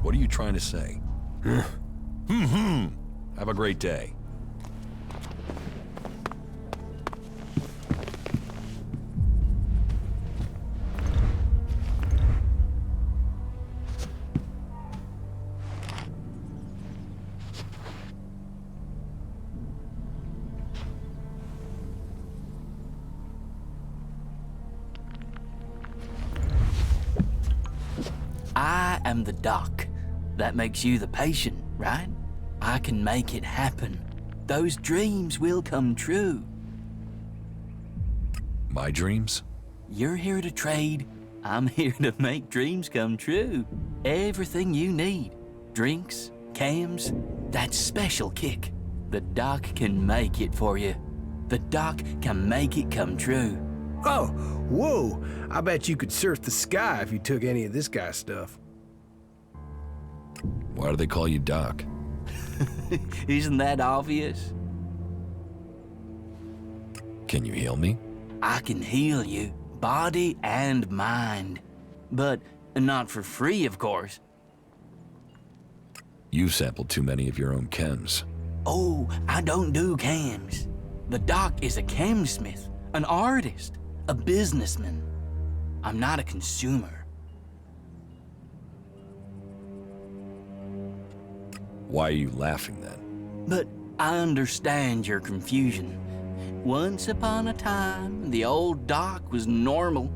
What are you trying to say? Have a great day. I am the doc. That makes you the patient, right? I can make it happen. Those dreams will come true. My dreams? You're here to trade. I'm here to make dreams come true. Everything you need. Drinks, cams, that special kick. The doc can make it for you. The doc can make it come true. Oh, whoa! I bet you could surf the sky if you took any of this guy's stuff. Why do they call you Doc? Isn't that obvious? Can you heal me? I can heal you, body and mind. But not for free, of course. You've sampled too many of your own chems. Oh, I don't do cams. The doc is a chemsmith, an artist, a businessman. I'm not a consumer. Why are you laughing then? But I understand your confusion. Once upon a time, the old doc was normal.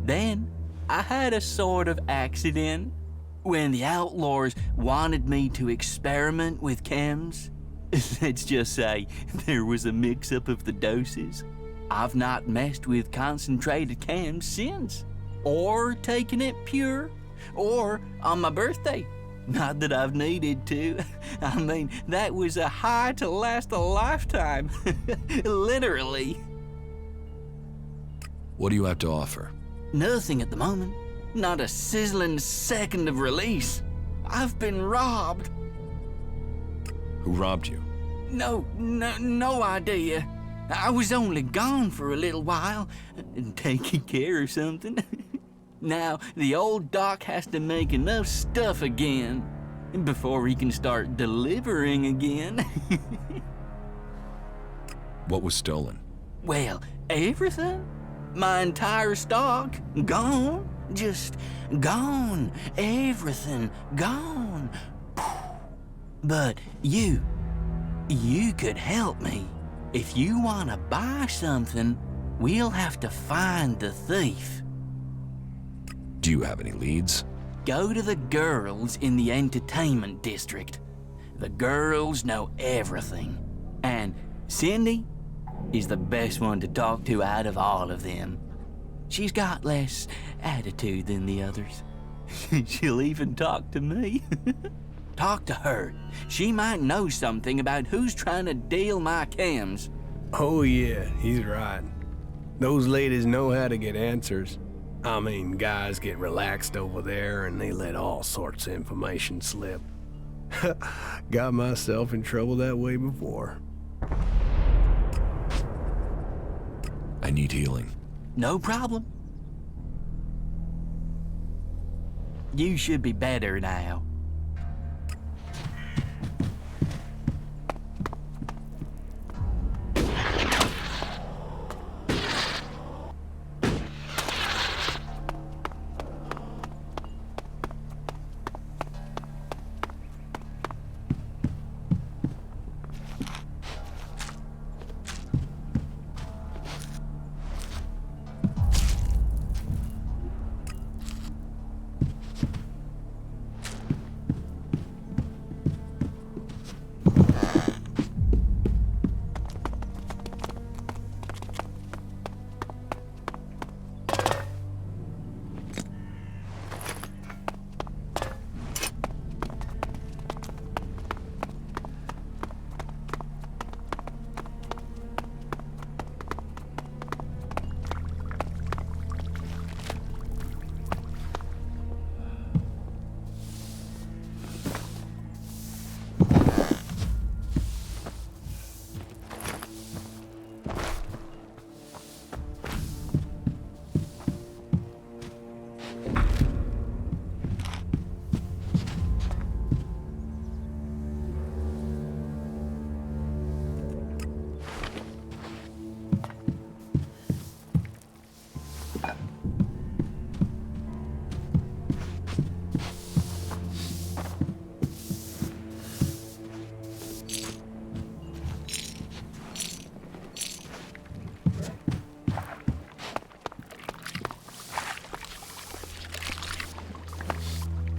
Then, I had a sort of accident. When the outlaws wanted me to experiment with chems, let's just say there was a mix-up of the doses. I've not messed with concentrated chems since, or taken it pure, or on my birthday. Not that I've needed to. I mean, that was a high to last a lifetime. Literally. What do you have to offer? Nothing at the moment. Not a sizzling second of release. I've been robbed. Who robbed you? No idea. I was only gone for a little while, taking care of something. Now, the old doc has to make enough stuff again before he can start delivering again. What was stolen? Well, everything. My entire stock, gone. Just gone. Everything, gone. But you could help me. If you want to buy something, we'll have to find the thief. Do you have any leads? Go to the girls in the entertainment district. The girls know everything. And Cindy is the best one to talk to out of all of them. She's got less attitude than the others. She'll even talk to me. Talk to her. She might know something about who's trying to deal my chems. Oh yeah, he's right. Those ladies know how to get answers. I mean, guys get relaxed over there and they let all sorts of information slip. Got myself in trouble that way before. I need healing. No problem. You should be better now.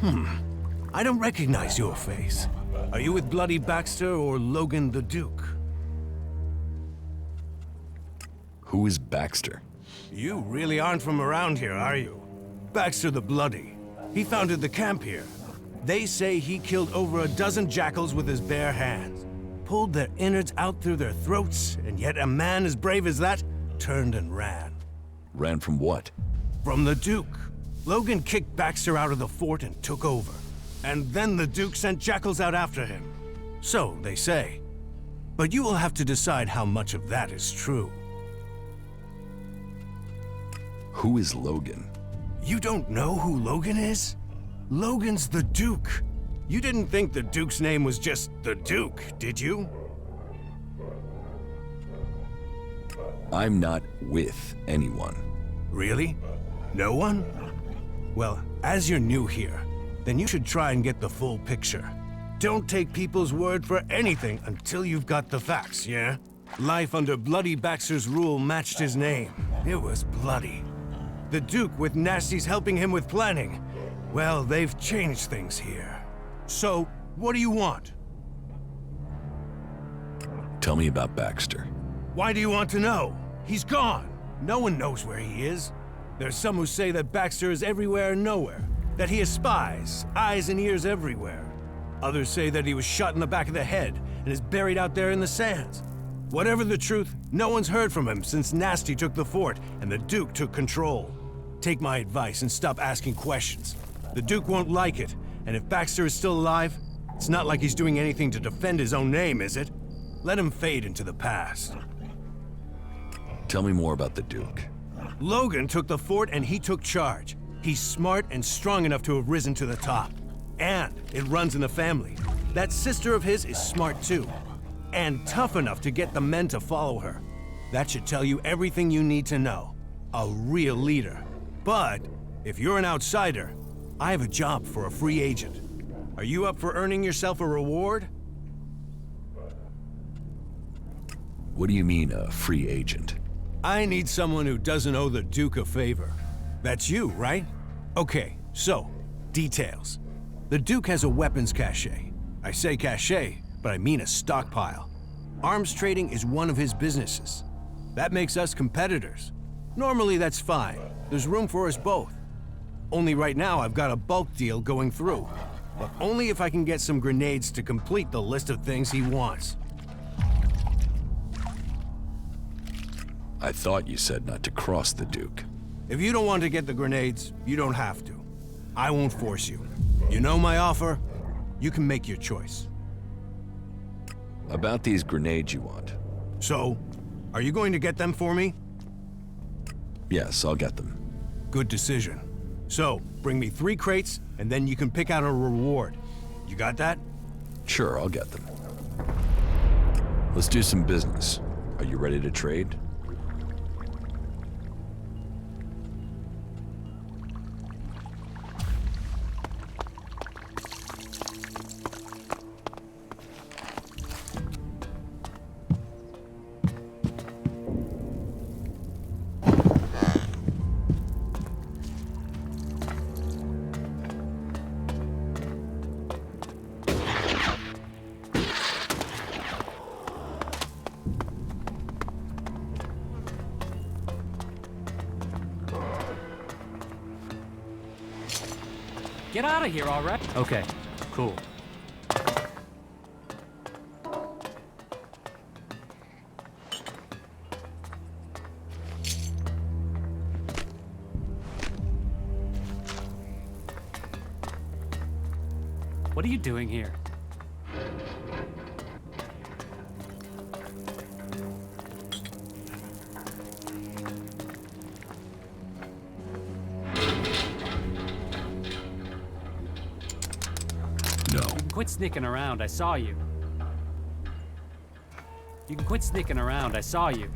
I don't recognize your face. Are you with Bloody Baxter or Logan the Duke? Who is Baxter? You really aren't from around here, are you? Baxter the Bloody. He founded the camp here. They say he killed over a dozen jackals with his bare hands, pulled their innards out through their throats, and yet a man as brave as that turned and ran. Ran from what? From the Duke. Logan kicked Baxter out of the fort and took over. And then the Duke sent jackals out after him. So they say. But you will have to decide how much of that is true. Who is Logan? You don't know who Logan is? Logan's the Duke. You didn't think the Duke's name was just the Duke, did you? I'm not with anyone. Really? No one? Well, as you're new here, then you should try and get the full picture. Don't take people's word for anything until you've got the facts, yeah? Life under Bloody Baxter's rule matched his name. It was bloody. The Duke with Nasty's helping him with planning. Well, they've changed things here. So, what do you want? Tell me about Baxter. Why do you want to know? He's gone. No one knows where he is. There's some who say that Baxter is everywhere and nowhere, that he has spies, eyes and ears everywhere. Others say that he was shot in the back of the head and is buried out there in the sands. Whatever the truth, no one's heard from him since Nasty took the fort and the Duke took control. Take my advice and stop asking questions. The Duke won't like it, and if Baxter is still alive, it's not like he's doing anything to defend his own name, is it? Let him fade into the past. Tell me more about the Duke. Logan took the fort and he took charge. He's smart and strong enough to have risen to the top. And it runs in the family. That sister of his is smart too. And tough enough to get the men to follow her. That should tell you everything you need to know. A real leader. But if you're an outsider, I have a job for a free agent. Are you up for earning yourself a reward? What do you mean, a free agent? I need someone who doesn't owe the Duke a favor. That's you, right? Okay, so, details. The Duke has a weapons cache. I say cache, but I mean a stockpile. Arms trading is one of his businesses. That makes us competitors. Normally that's fine. There's room for us both. Only right now I've got a bulk deal going through. But only if I can get some grenades to complete the list of things he wants. I thought you said not to cross the Duke. If you don't want to get the grenades, you don't have to. I won't force you. You know my offer? You can make your choice. About these grenades you want. So, are you going to get them for me? Yes, I'll get them. Good decision. So, bring me 3 crates, and then you can pick out a reward. You got that? Sure, I'll get them. Let's do some business. Are you ready to trade? Get out of here, all right? Okay, cool. What are you doing here? No. Quit sneaking around, I saw you. You can quit sneaking around, I saw you.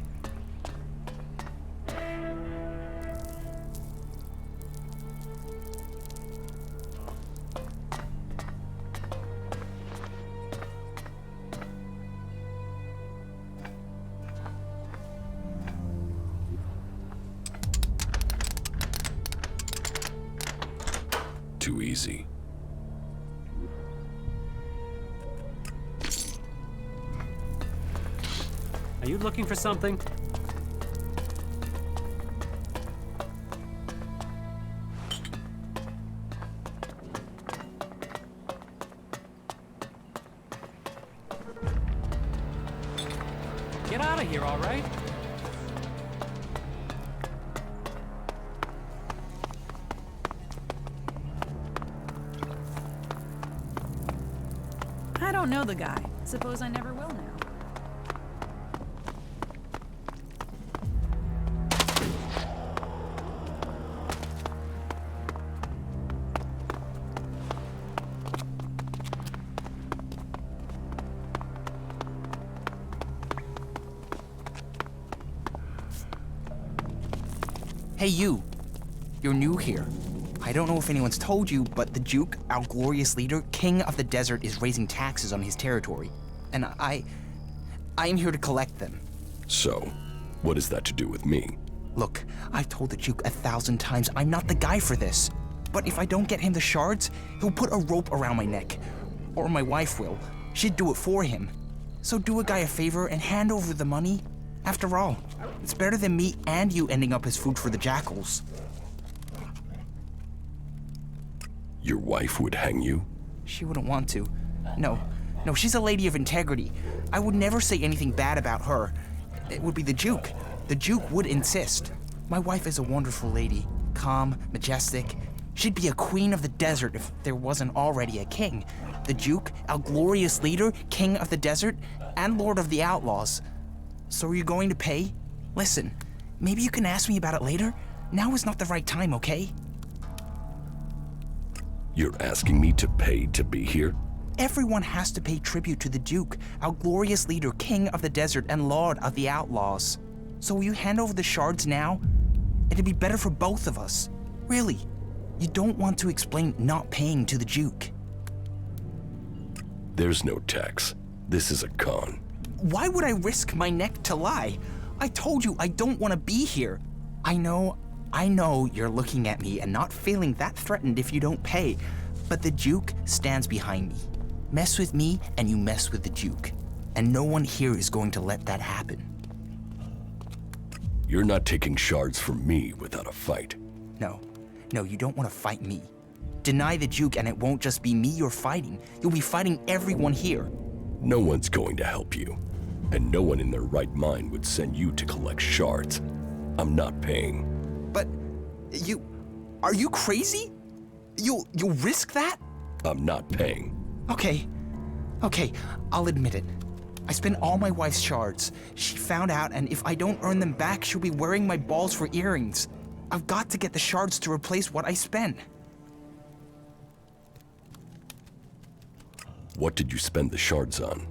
Too easy. Are you looking for something? Get out of here, all right? I don't know the guy. Suppose I never will now. Hey, you. You're new here. I don't know if anyone's told you, but the Duke, our glorious leader, king of the desert, is raising taxes on his territory. And I am here to collect them. So, what is that to do with me? Look, I've told the Duke 1,000 times I'm not the guy for this. But if I don't get him the shards, he'll put a rope around my neck. Or my wife will. She'd do it for him. So do a guy a favor and hand over the money. After all, it's better than me and you ending up as food for the jackals. Your wife would hang you? She wouldn't want to. No, she's a lady of integrity. I would never say anything bad about her. It would be the Duke. The Duke would insist. My wife is a wonderful lady. Calm, majestic. She'd be a queen of the desert if there wasn't already a king. The Duke, our glorious leader, king of the desert, and lord of the outlaws. So are you going to pay? Listen, maybe you can ask me about it later. Now is not the right time, okay? You're asking me to pay to be here? Everyone has to pay tribute to the Duke, our glorious leader, king of the desert, and lord of the outlaws. So will you hand over the shards now? It'd be better for both of us. Really, you don't want to explain not paying to the Duke. There's no tax. This is a con. Why would I risk my neck to lie? I told you I don't want to be here. I know you're looking at me and not feeling that threatened if you don't pay, but the Duke stands behind me. Mess with me and you mess with the Duke, and no one here is going to let that happen. You're not taking shards from me without a fight. No, you don't want to fight me. Deny the Duke and it won't just be me you're fighting. You'll be fighting everyone here. No one's going to help you, and no one in their right mind would send you to collect shards. I'm not paying. But are you crazy? You'll risk that? I'm not paying. Okay, I'll admit it. I spent all my wife's shards. She found out, and if I don't earn them back, she'll be wearing my balls for earrings. I've got to get the shards to replace what I spent. What did you spend the shards on?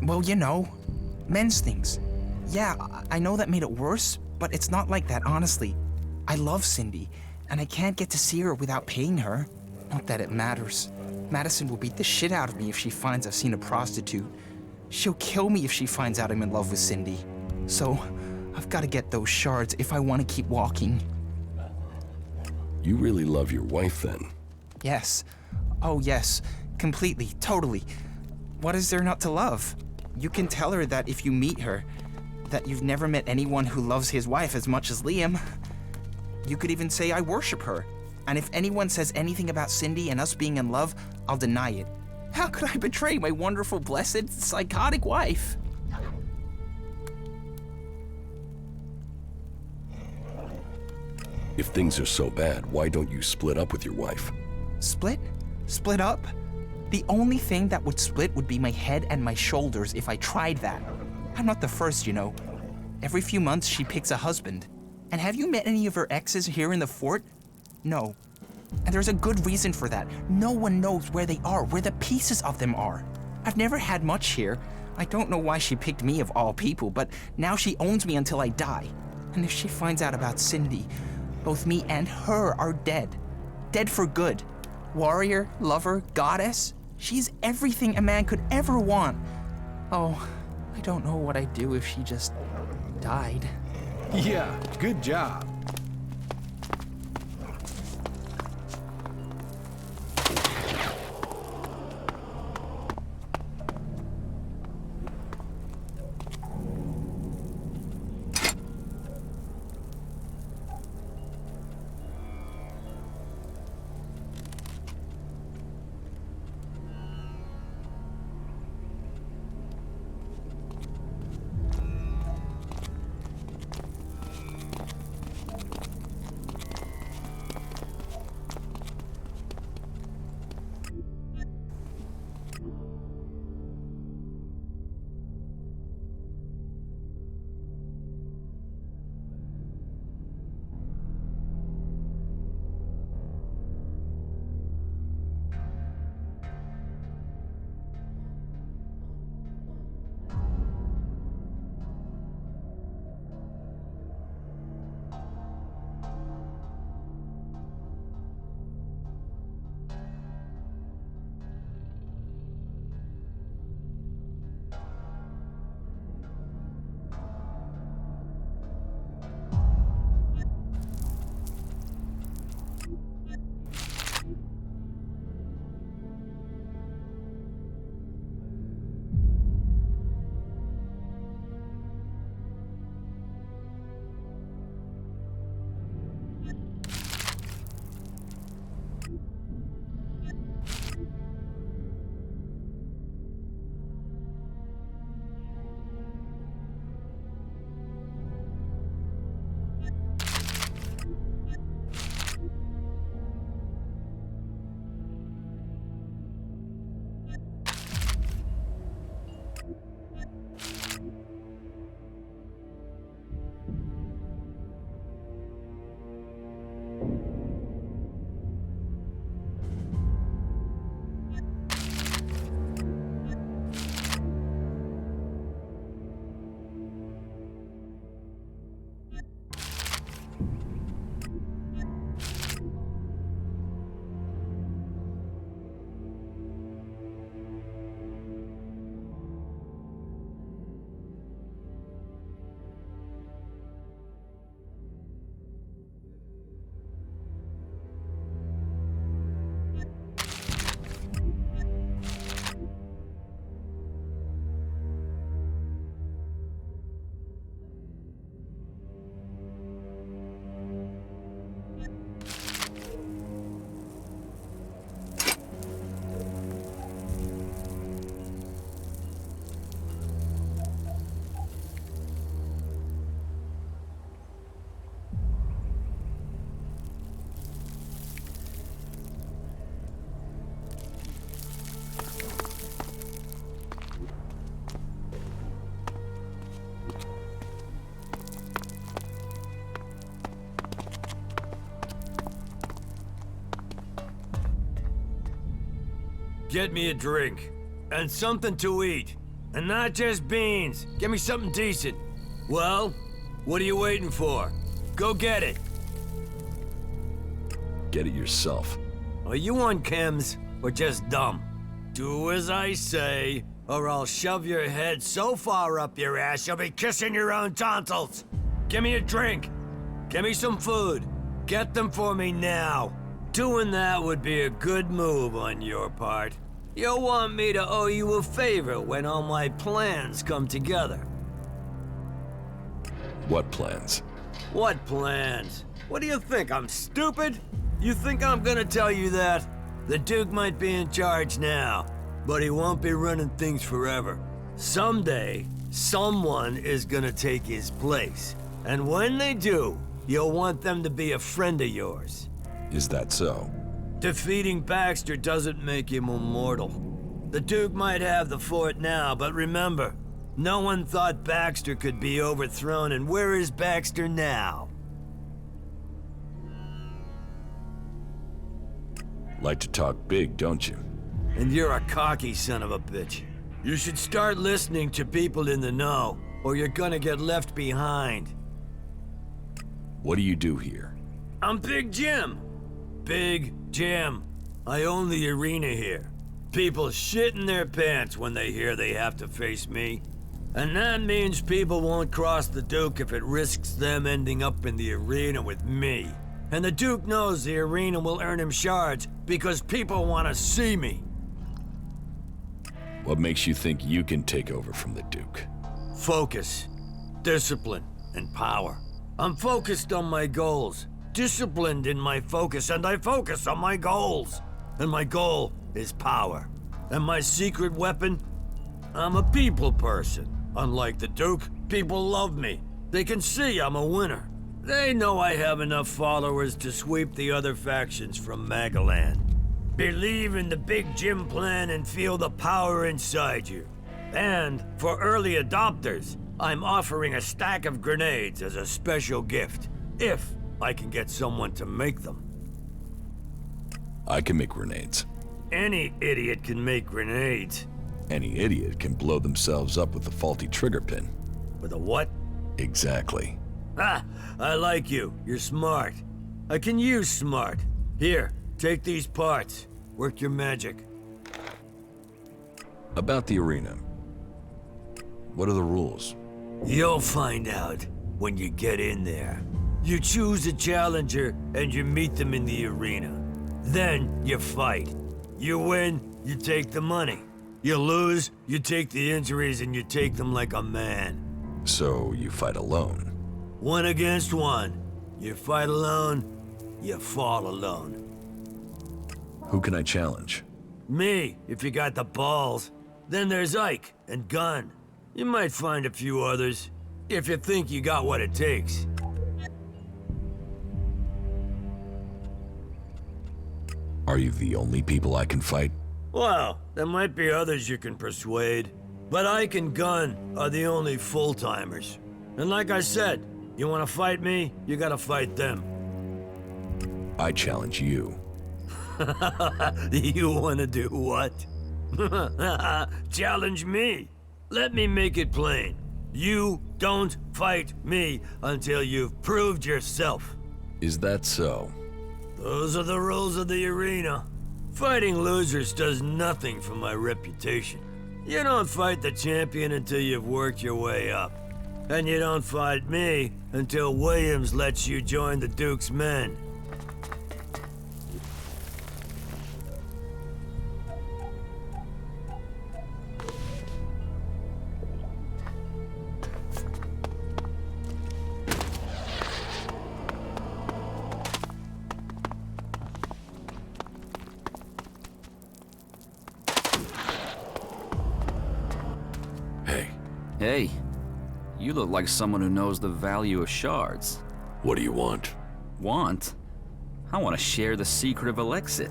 Well, men's things. Yeah, I know that made it worse, but it's not like that, honestly. I love Cindy, and I can't get to see her without paying her. Not that it matters. Madison will beat the shit out of me if she finds I've seen a prostitute. She'll kill me if she finds out I'm in love with Cindy. So, I've got to get those shards if I want to keep walking. You really love your wife, then? Yes. Oh, yes. Completely. Totally. What is there not to love? You can tell her that if you meet her, that you've never met anyone who loves his wife as much as Liam. You could even say I worship her. And if anyone says anything about Cindy and us being in love, I'll deny it. How could I betray my wonderful, blessed, psychotic wife? If things are so bad, why don't you split up with your wife? Split? Split up? The only thing that would split would be my head and my shoulders if I tried that. I'm not the first, Every few months, she picks a husband. And have you met any of her exes here in the fort? No. And there's a good reason for that. No one knows where they are, where the pieces of them are. I've never had much here. I don't know why she picked me of all people, but now she owns me until I die. And if she finds out about Cindy, both me and her are dead. Dead for good. Warrior, lover, goddess. She's everything a man could ever want. Oh, I don't know what I'd do if she just died. Yeah, good job. Get me a drink. And something to eat. And not just beans. Get me something decent. Well, what are you waiting for? Go get it. Get it yourself. Are you on chems or just dumb? Do as I say, or I'll shove your head so far up your ass you'll be kissing your own tonsils. Give me a drink. Give me some food. Get them for me now. Doing that would be a good move on your part. You'll want me to owe you a favor when all my plans come together. What plans? What plans? What do you think, I'm stupid? You think I'm gonna tell you that? The Duke might be in charge now, but he won't be running things forever. Someday, someone is gonna take his place. And when they do, you'll want them to be a friend of yours. Is that so? Defeating Baxter doesn't make him immortal. The Duke might have the fort now, but remember, no one thought Baxter could be overthrown, and where is Baxter now? Like to talk big, don't you? And you're a cocky son of a bitch. You should start listening to people in the know, or you're gonna get left behind. What do you do here? I'm Big Jim. Big Jim. I own the arena here. People shit in their pants when they hear they have to face me. And that means people won't cross the Duke if it risks them ending up in the arena with me. And the Duke knows the arena will earn him shards because people want to see me. What makes you think you can take over from the Duke? Focus, discipline, and power. I'm focused on my goals, disciplined in my focus, and I focus on my goals. And my goal is power. And my secret weapon? I'm a people person. Unlike the Duke, people love me. They can see I'm a winner. They know I have enough followers to sweep the other factions from Magalan. Believe in the Big Jim plan and feel the power inside you. And for early adopters, I'm offering a stack of grenades as a special gift, if I can get someone to make them. I can make grenades. Any idiot can make grenades. Any idiot can blow themselves up with a faulty trigger pin. With a what? Exactly. Ah, I like you. You're smart. I can use smart. Here, take these parts. Work your magic. About the arena. What are the rules? You'll find out when you get in there. You choose a challenger and you meet them in the arena. Then you fight. You win, you take the money. You lose, you take the injuries and you take them like a man. So you fight alone? 1 against 1. You fight alone, you fall alone. Who can I challenge? Me, if you got the balls. Then there's Ike and Gunn. You might find a few others, if you think you got what it takes. Are you the only people I can fight? Well, there might be others you can persuade. But Ike and Gunn are the only full-timers. And like I said, you wanna fight me, you gotta fight them. I challenge you. You wanna do what? Challenge me. Let me make it plain. You don't fight me until you've proved yourself. Is that so? Those are the rules of the arena. Fighting losers does nothing for my reputation. You don't fight the champion until you've worked your way up. And you don't fight me until Williams lets you join the Duke's men. Hey, you look like someone who knows the value of shards. What do you want? Want? I want to share the secret of ELEX.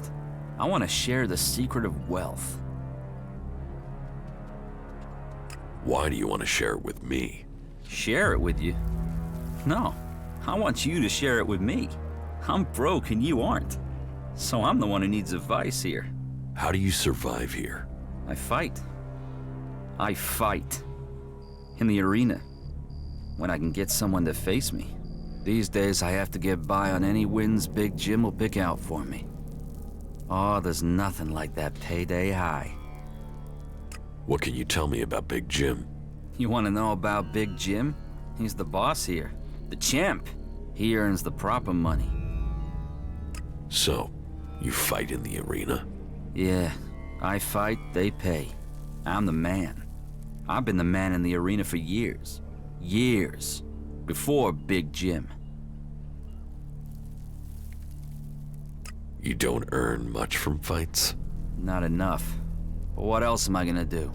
I want to share the secret of wealth. Why do you want to share it with me? Share it with you? No, I want you to share it with me. I'm broke and you aren't. So I'm the one who needs advice here. How do you survive here? I fight. I fight. In the arena. When I can get someone to face me. These days, I have to get by on any wins Big Jim will pick out for me. Oh, there's nothing like that payday high. What can you tell me about Big Jim? You want to know about Big Jim? He's the boss here. The champ. He earns the proper money. So, you fight in the arena? Yeah, I fight, they pay. I'm the man. I've been the man in the arena for years. Years. Before Big Jim. You don't earn much from fights? Not enough. But what else am I gonna do?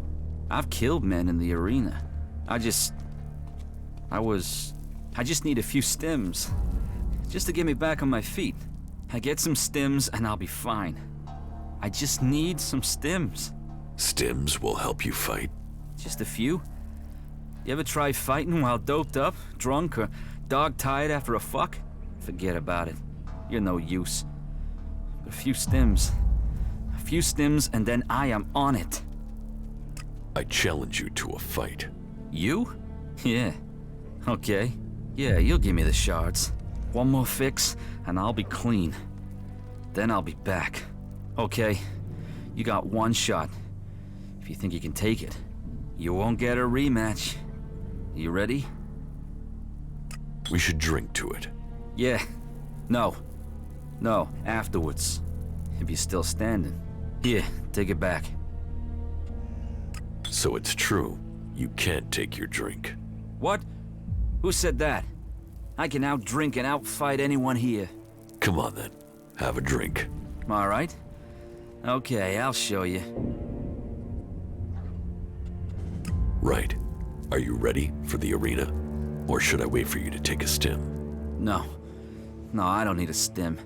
I've killed men in the arena. I just need a few stims. Just to get me back on my feet. I get some stims and I'll be fine. I just need some stims. Stims will help you fight? Just a few? You ever try fighting while doped up, drunk, or dog-tired after a fuck? Forget about it. You're no use. But a few stims. A few stims and then I am on it. I challenge you to a fight. You? Yeah. Okay. Yeah, you'll give me the shards. One more fix, and I'll be clean. Then I'll be back. Okay. You got one shot. If you think you can take it, you won't get a rematch. You ready? We should drink to it. Yeah. No. No, afterwards. If you're still standing. Here, take it back. So it's true, you can't take your drink. What? Who said that? I can outdrink and outfight anyone here. Come on then, have a drink. All right. Okay, I'll show you. Right. Are you ready for the arena? Or should I wait for you to take a stim? No. No, I don't need a stim.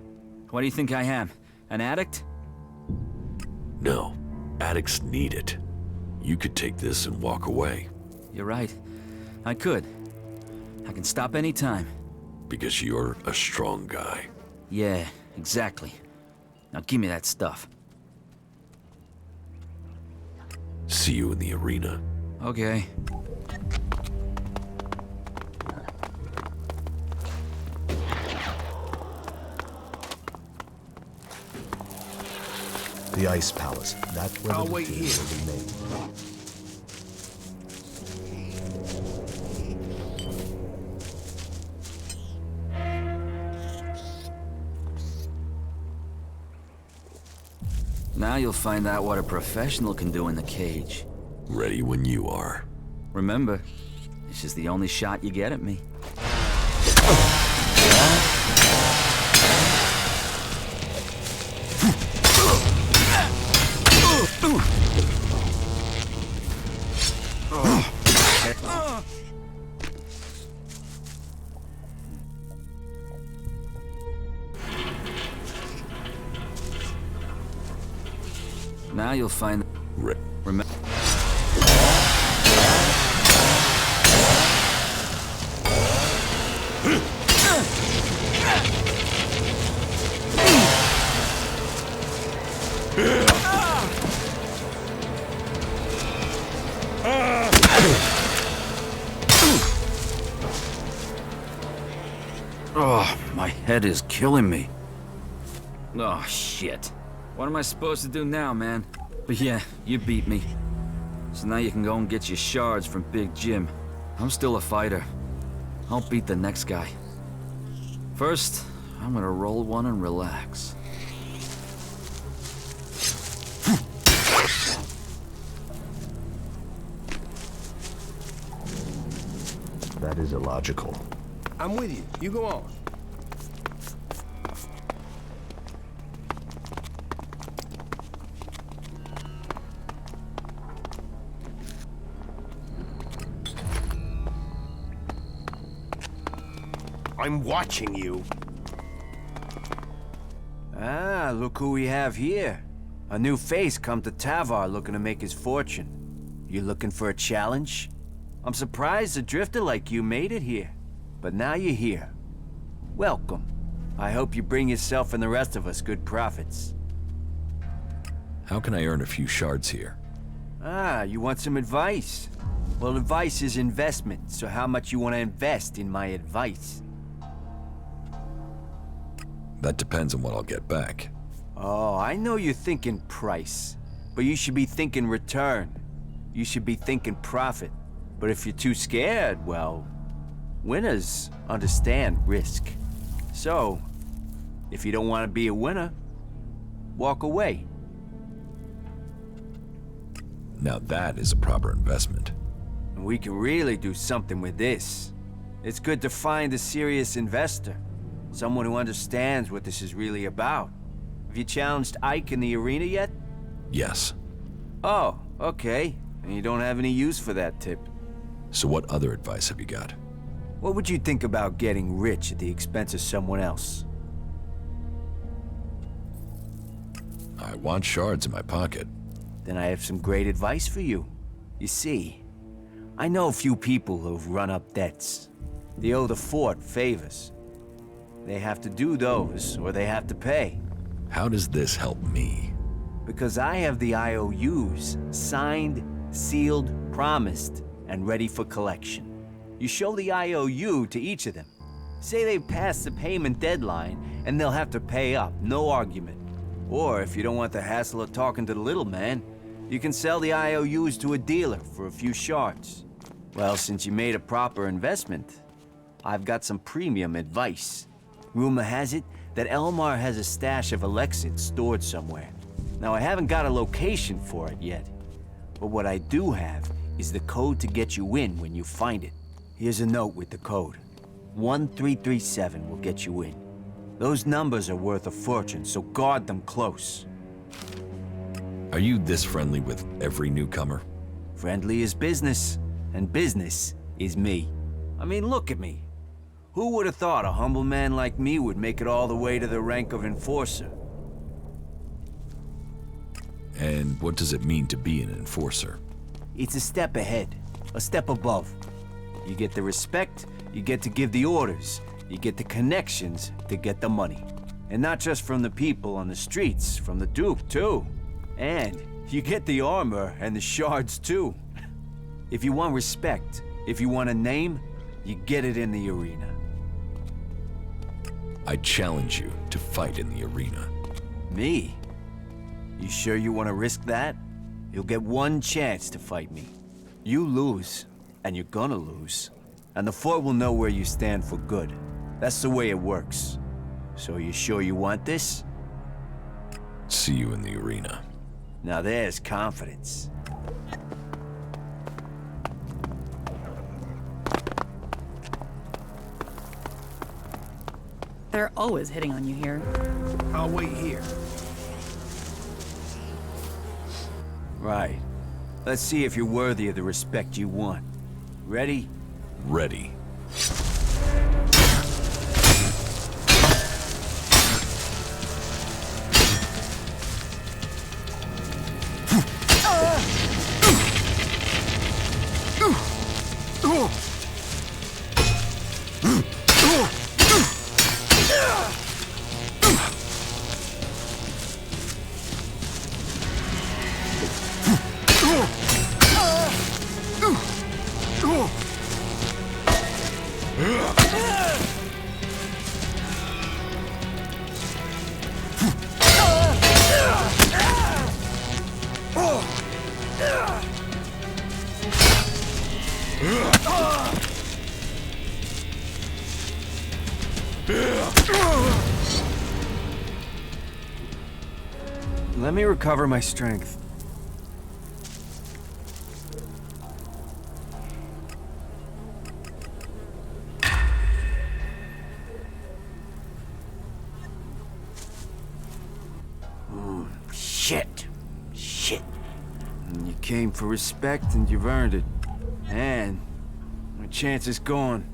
What do you think I am? An addict? No. Addicts need it. You could take this and walk away. You're right. I could. I can stop any time. Because you're a strong guy. Yeah, exactly. Now give me that stuff. See you in the arena. Okay. The Ice Palace. That's where I'll the wait material here. will be made. Now you'll find out what a professional can do in the cage. Ready when you are. Remember, this is the only shot you get at me. Now you'll find... Remember... Oh, my head is killing me. Oh, shit. What am I supposed to do now, man? But yeah, you beat me. So now you can go and get your shards from Big Jim. I'm still a fighter. I'll beat the next guy. First, I'm gonna roll one and relax. That is illogical. I'm with you. You go on. I'm watching you. Ah, look who we have here. A new face come to Tavar looking to make his fortune. You looking for a challenge? I'm surprised a drifter like you made it here. But now you're here. Welcome. I hope you bring yourself and the rest of us good profits. How can I earn a few shards here? Ah, you want some advice? Well, advice is investment, so how much you want to invest in my advice? That depends on what I'll get back. Oh, I know you're thinking price, but you should be thinking return. You should be thinking profit. But if you're too scared, well, winners understand risk. So, if you don't want to be a winner, walk away. Now that is a proper investment. And we can really do something with this. It's good to find a serious investor. Someone who understands what this is really about. Have you challenged Ike in the arena yet? Yes. Oh, okay. And you don't have any use for that tip. So what other advice have you got? What would you think about getting rich at the expense of someone else? I want shards in my pocket. Then I have some great advice for you. You see, I know a few people who've run up debts. They owe the fort favors. They have to do those, or they have to pay. How does this help me? Because I have the IOUs signed, sealed, promised, and ready for collection. You show the IOU to each of them. Say they pass the payment deadline, and they'll have to pay up, no argument. Or if you don't want the hassle of talking to the little man, you can sell the IOUs to a dealer for a few shards. Well, since you made a proper investment, I've got some premium advice. Rumor has it that Elmar has a stash of ELEXs stored somewhere. Now, I haven't got a location for it yet, but what I do have is the code to get you in when you find it. Here's a note with the code. 1337 will get you in. Those numbers are worth a fortune, so guard them close. Are you this friendly with every newcomer? Friendly is business, and business is me. I mean, look at me. Who would have thought a humble man like me would make it all the way to the rank of enforcer? And what does it mean to be an enforcer? It's a step ahead, a step above. You get the respect, you get to give the orders, you get the connections to get the money. And not just from the people on the streets, from the Duke, too. And you get the armor and the shards, too. If you want respect, if you want a name, you get it in the arena. I challenge you to fight in the arena. Me? You sure you want to risk that? You'll get one chance to fight me. You lose, and you're gonna lose. And the fort will know where you stand for good. That's the way it works. So you sure you want this? See you in the arena. Now there's confidence. They're always hitting on you here. I'll wait here. Right. Let's see if you're worthy of the respect you want. Ready? Ready. Let me recover my strength. Shit. You came for respect and you've earned it. And my chance is gone.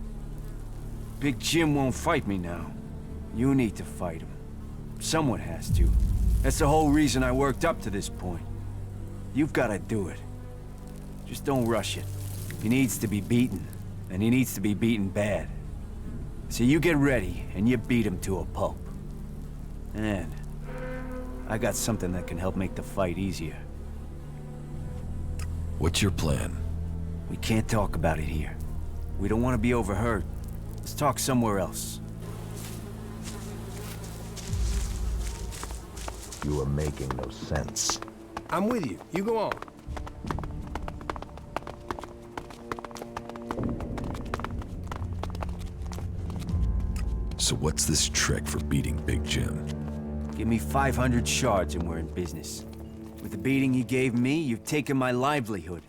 Big Jim won't fight me now. You need to fight him. Someone has to. That's the whole reason I worked up to this point. You've got to do it. Just don't rush it. He needs to be beaten, and he needs to be beaten bad. So you get ready, and you beat him to a pulp. And I got something that can help make the fight easier. What's your plan? We can't talk about it here. We don't want to be overheard. Let's talk somewhere else. You are making no sense. I'm with you. You go on. So what's this trick for beating Big Jim? Give me 500 shards and we're in business. With the beating you gave me, you've taken my livelihood.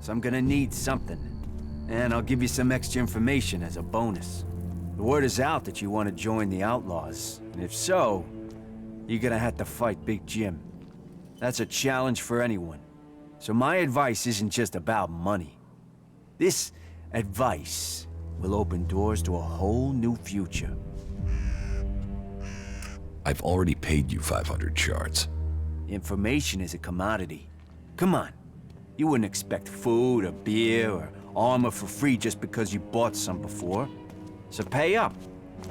So I'm gonna need something. And I'll give you some extra information as a bonus. The word is out that you want to join the Outlaws. And if so, you're gonna have to fight Big Jim. That's a challenge for anyone. So my advice isn't just about money. This advice will open doors to a whole new future. I've already paid you 500 shards. Information is a commodity. Come on. You wouldn't expect food or beer or armor for free just because you bought some before. So pay up.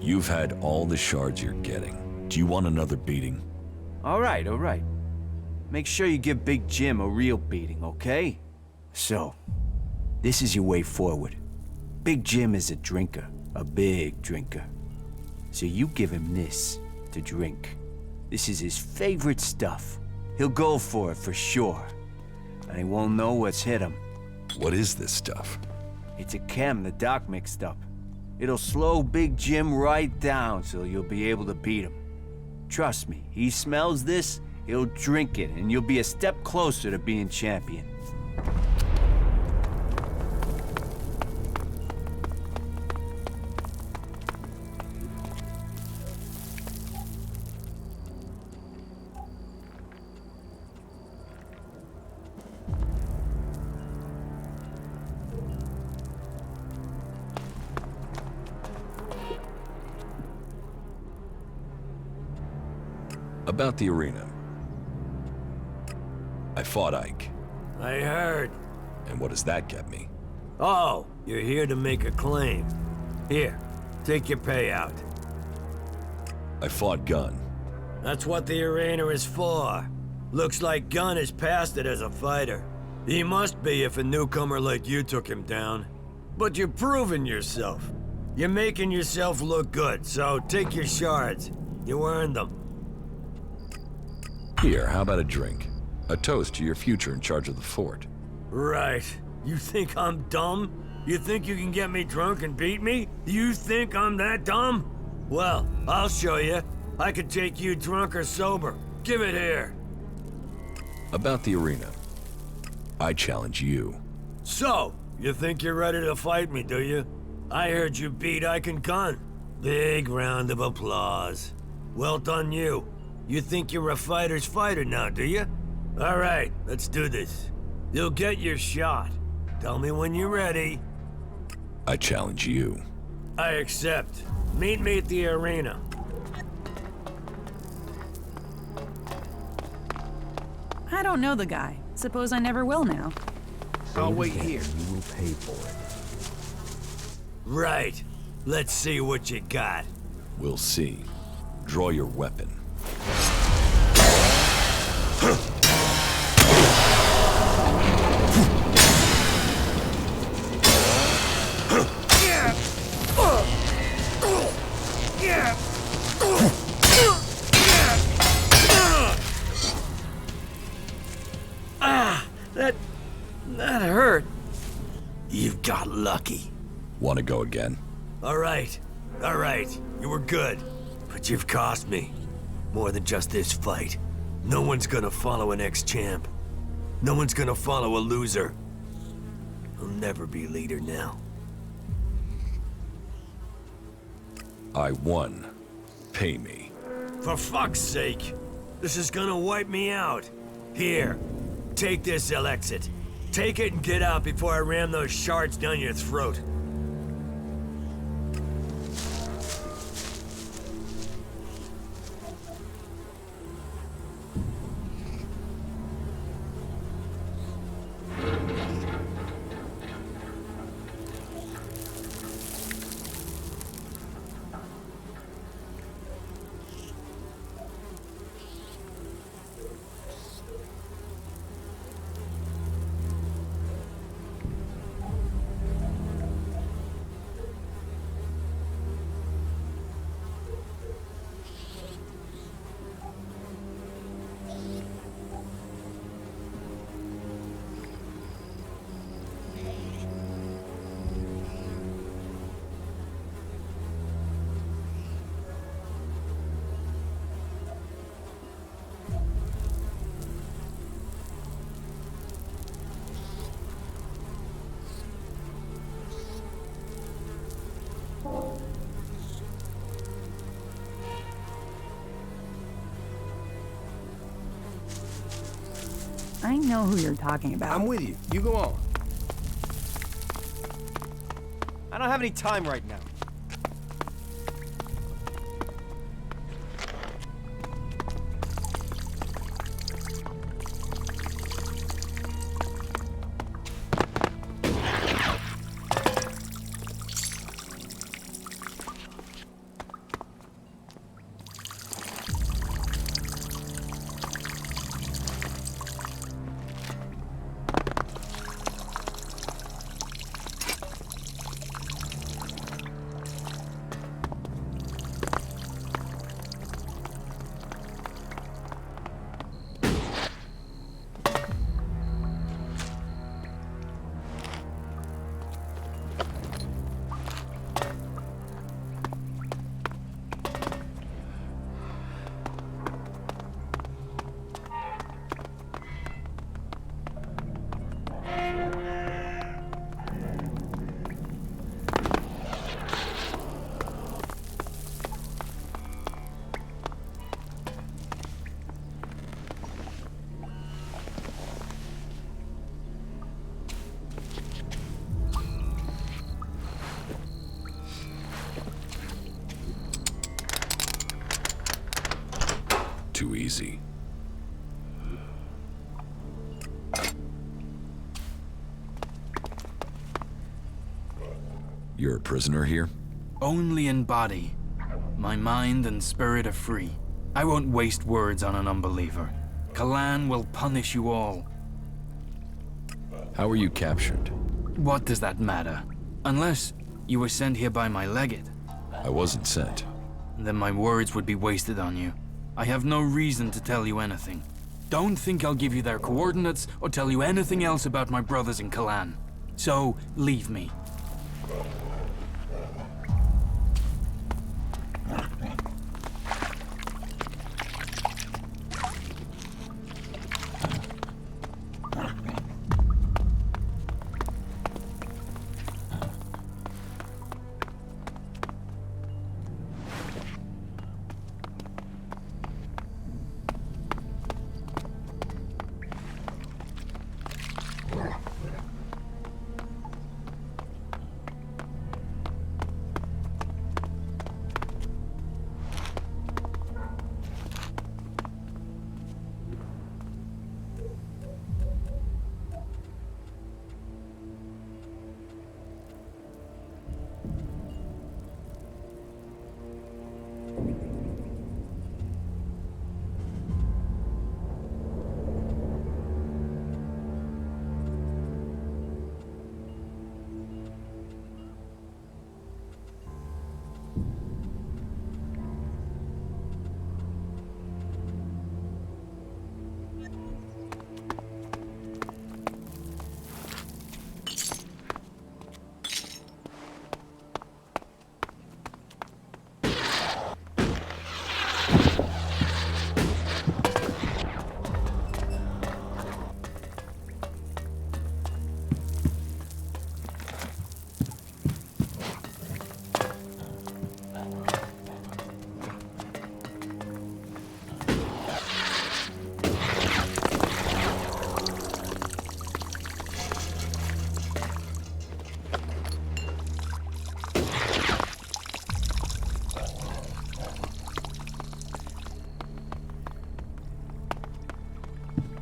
You've had all the shards you're getting. Do you want another beating? All right, all right. Make sure you give Big Jim a real beating, okay? So, this is your way forward. Big Jim is a drinker, a big drinker. So you give him this to drink. This is his favorite stuff. He'll go for it for sure. And he won't know what's hit him. What is this stuff? It's a chem the Doc mixed up. It'll slow Big Jim right down so you'll be able to beat him. Trust me, he smells this, he'll drink it, and you'll be a step closer to being champion. About the arena. I fought Ike. I heard. And what does that get me? Oh, you're here to make a claim. Here, take your payout. I fought Gunn. That's what the arena is for. Looks like Gunn is past it as a fighter. He must be if a newcomer like you took him down. But you're proving yourself. You're making yourself look good, so take your shards. You earned them. Here, how about a drink? A toast to your future in charge of the fort. Right. You think I'm dumb? You think you can get me drunk and beat me? You think I'm that dumb? Well, I'll show you. I could take you drunk or sober. Give it here. About the arena. I challenge you. So, you think you're ready to fight me, do you? I heard you beat Ike and Gunn. Big round of applause. Well done, you. You think you're a fighter's fighter now, do you? All right, let's do this. You'll get your shot. Tell me when you're ready. I challenge you. I accept. Meet me at the arena. I don't know the guy. Suppose I never will now. I'll wait here. You will pay for it. Right. Let's see what you got. We'll see. Draw your weapon. That hurt. You got lucky. Want to go again? All right. You were good. But you've cost me. More than just this fight. No one's gonna follow an ex-champ. No one's gonna follow a loser. I'll never be leader now. I won. Pay me. For fuck's sake. This is gonna wipe me out. Here. Take this, ELEX. Take it and get out before I ram those shards down your throat. I know who you're talking about. I'm with you. You go on. I don't have any time right now. Too easy. You're a prisoner here? Only in body. My mind and spirit are free. I won't waste words on an unbeliever. Kalan will punish you all. How were you captured? What does that matter? Unless you were sent here by my legate. I wasn't sent. Then my words would be wasted on you. I have no reason to tell you anything. Don't think I'll give you their coordinates or tell you anything else about my brothers in Kalan. So, leave me.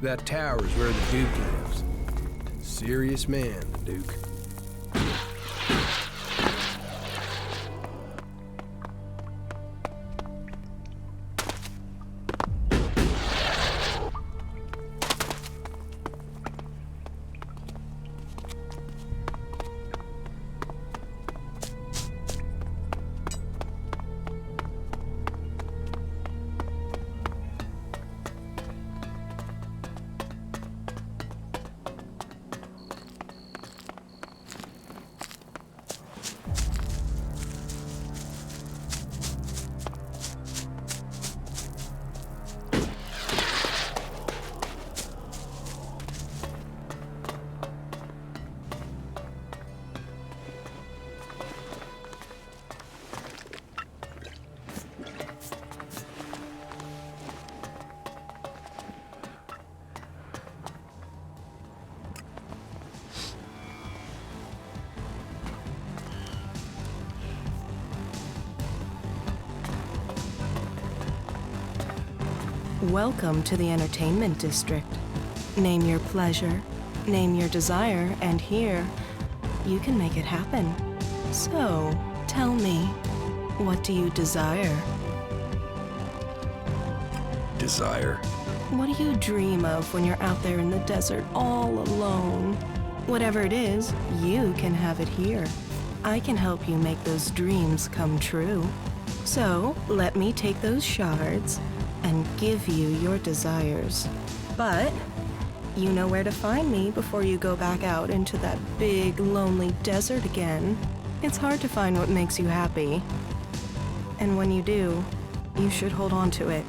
That tower is where the Duke lives. Serious man, the Duke. Welcome to the entertainment district. Name your pleasure, name your desire, and here, you can make it happen. So, tell me, what do you desire? Desire? What do you dream of when you're out there in the desert all alone? Whatever it is, you can have it here. I can help you make those dreams come true. So, let me take those shards and give you your desires. But, you know where to find me before you go back out into that big, lonely desert again. It's hard to find what makes you happy. And when you do, you should hold on to it.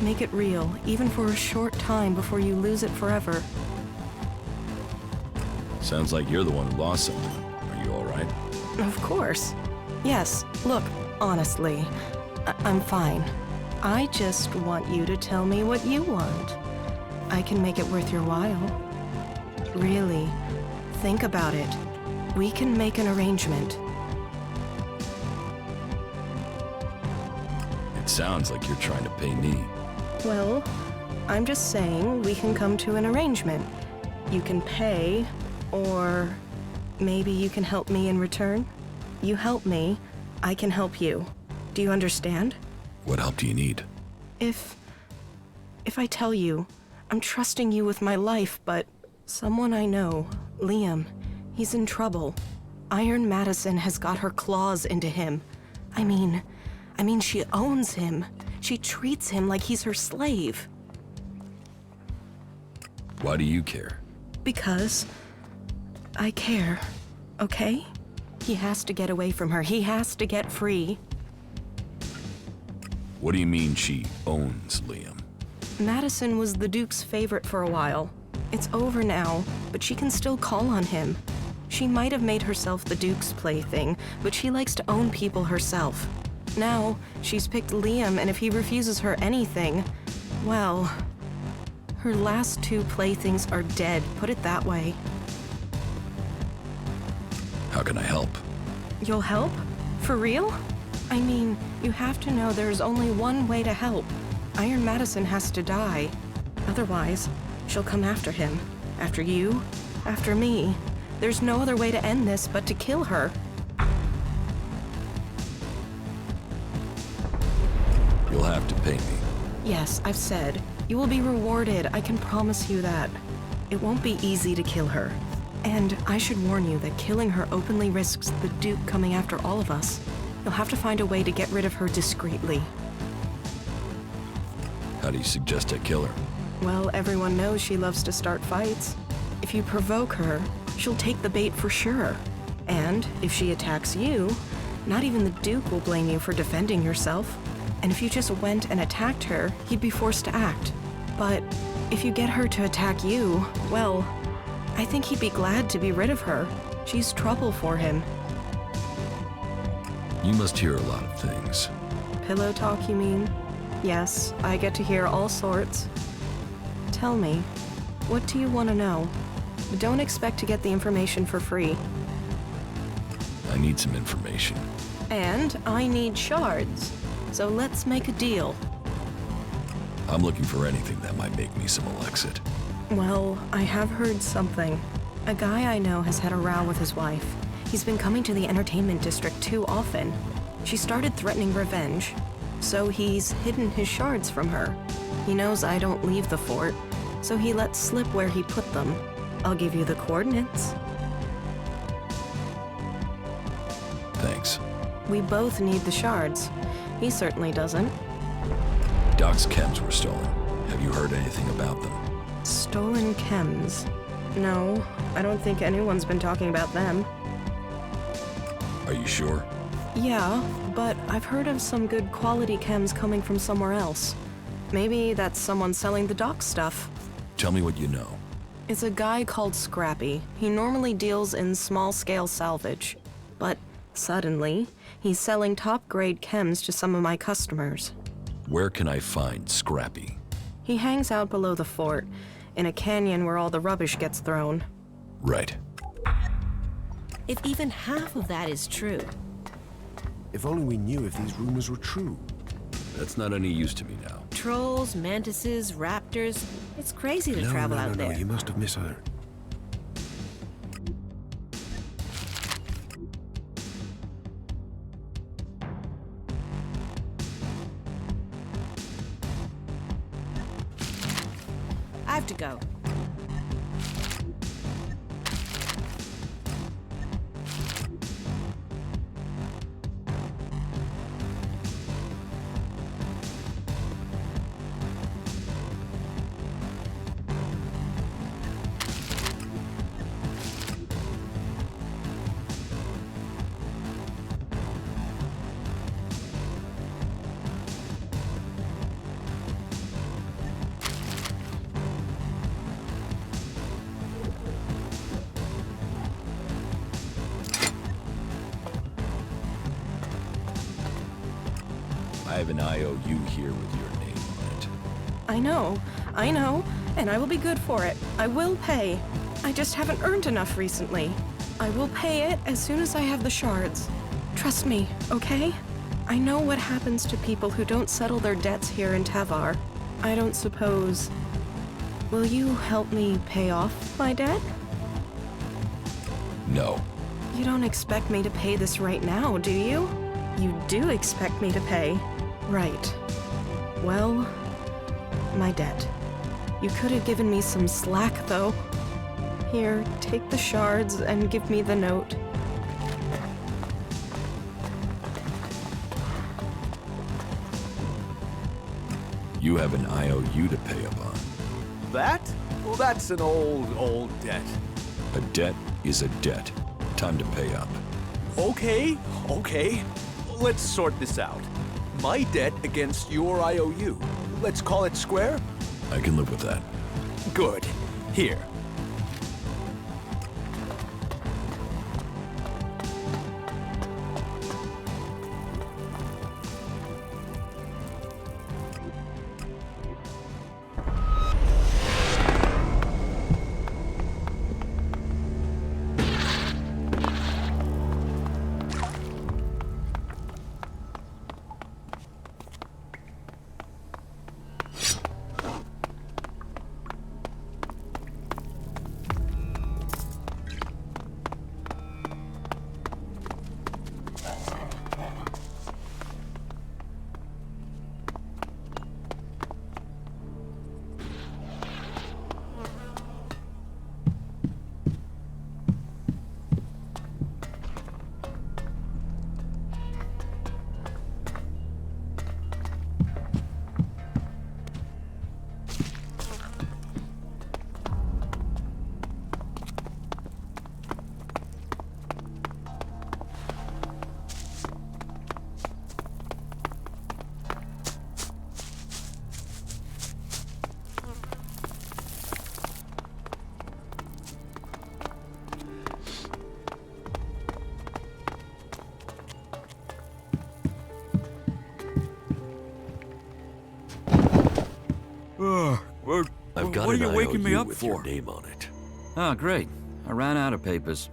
Make it real, even for a short time before you lose it forever. Sounds like you're the one who lost something. Are you all right? Of course. Yes, look, honestly, I'm fine. I just want you to tell me what you want. I can make it worth your while. Really, think about it. We can make an arrangement. It sounds like you're trying to pay me. Well, I'm just saying we can come to an arrangement. You can pay, or maybe you can help me in return. You help me, I can help you. Do you understand? What help do you need? If I tell you, I'm trusting you with my life, but someone I know, Liam, he's in trouble. Iron Madison has got her claws into him. I mean, she owns him. She treats him like he's her slave. Why do you care? Because I care, okay? He has to get away from her. He has to get free. What do you mean she owns Liam? Madison was the Duke's favorite for a while. It's over now, but she can still call on him. She might have made herself the Duke's plaything, but she likes to own people herself. Now, she's picked Liam, and if he refuses her anything, well, her last two playthings are dead, put it that way. How can I help? You'll help? For real? I mean, you have to know there's only one way to help. Iron Madison has to die. Otherwise, she'll come after him. After you, after me. There's no other way to end this but to kill her. You'll have to pay me. Yes, I've said. You will be rewarded, I can promise you that. It won't be easy to kill her. And I should warn you that killing her openly risks the Duke coming after all of us. You'll have to find a way to get rid of her discreetly. How do you suggest I kill her? Well, everyone knows she loves to start fights. If you provoke her, she'll take the bait for sure. And if she attacks you, not even the Duke will blame you for defending yourself. And if you just went and attacked her, he'd be forced to act. But if you get her to attack you, well, I think he'd be glad to be rid of her. She's trouble for him. You must hear a lot of things. Pillow talk, you mean? Yes, I get to hear all sorts. Tell me, what do you want to know? Don't expect to get the information for free. I need some information. And I need shards. So let's make a deal. I'm looking for anything that might make me some Elexit. Well, I have heard something. A guy I know has had a row with his wife. He's been coming to the entertainment district too often. She started threatening revenge, so he's hidden his shards from her. He knows I don't leave the fort, so he lets slip where he put them. I'll give you the coordinates. Thanks. We both need the shards. He certainly doesn't. Doc's chems were stolen. Have you heard anything about them? Stolen chems? No, I don't think anyone's been talking about them. Are you sure? Yeah, but I've heard of some good quality chems coming from somewhere else. Maybe that's someone selling the Doc stuff. Tell me what you know. It's a guy called Scrappy. He normally deals in small-scale salvage. But suddenly, he's selling top-grade chems to some of my customers. Where can I find Scrappy? He hangs out below the fort, in a canyon where all the rubbish gets thrown. Right. If even half of that is true. If only we knew if these rumors were true. That's not any use to me now. Trolls, mantises, raptors. It's crazy to travel out there. You must have misheard. I have to go. I have an IOU here with your name on it. I know, and I will be good for it. I will pay. I just haven't earned enough recently. I will pay it as soon as I have the shards. Trust me, okay? I know what happens to people who don't settle their debts here in Tavar. I don't suppose... Will you help me pay off my debt? No. You don't expect me to pay this right now, do you? You do expect me to pay. Right. Well, my debt. You could have given me some slack, though. Here, take the shards and give me the note. You have an IOU to pay upon. That? Well, that's an old debt. A debt is a debt. Time to pay up. Okay. Let's sort this out. My debt against your IOU. Let's call it square? I can live with that. Good. Here. I've got what an are you waking me IOU up with for? your name on it. Oh, great. I ran out of papers.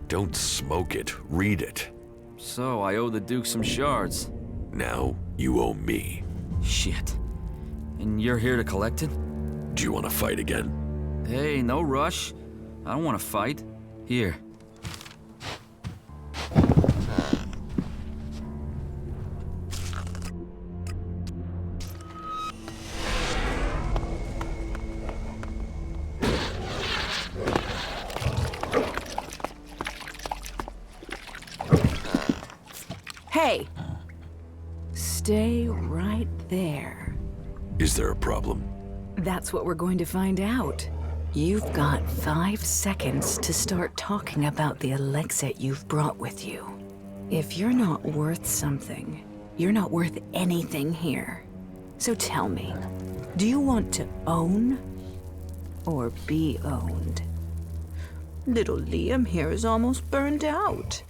Don't smoke it. Read it. So, I owe the Duke some shards. Now, you owe me. Shit. And you're here to collect it? Do you want to fight again? Hey, no rush. I don't want to fight. Here. Hey! Stay right there. Is there a problem? That's what we're going to find out. You've got 5 seconds to start talking about the elixir you've brought with you. If you're not worth something, you're not worth anything here. So tell me, do you want to own or be owned? Little Liam here is almost burned out.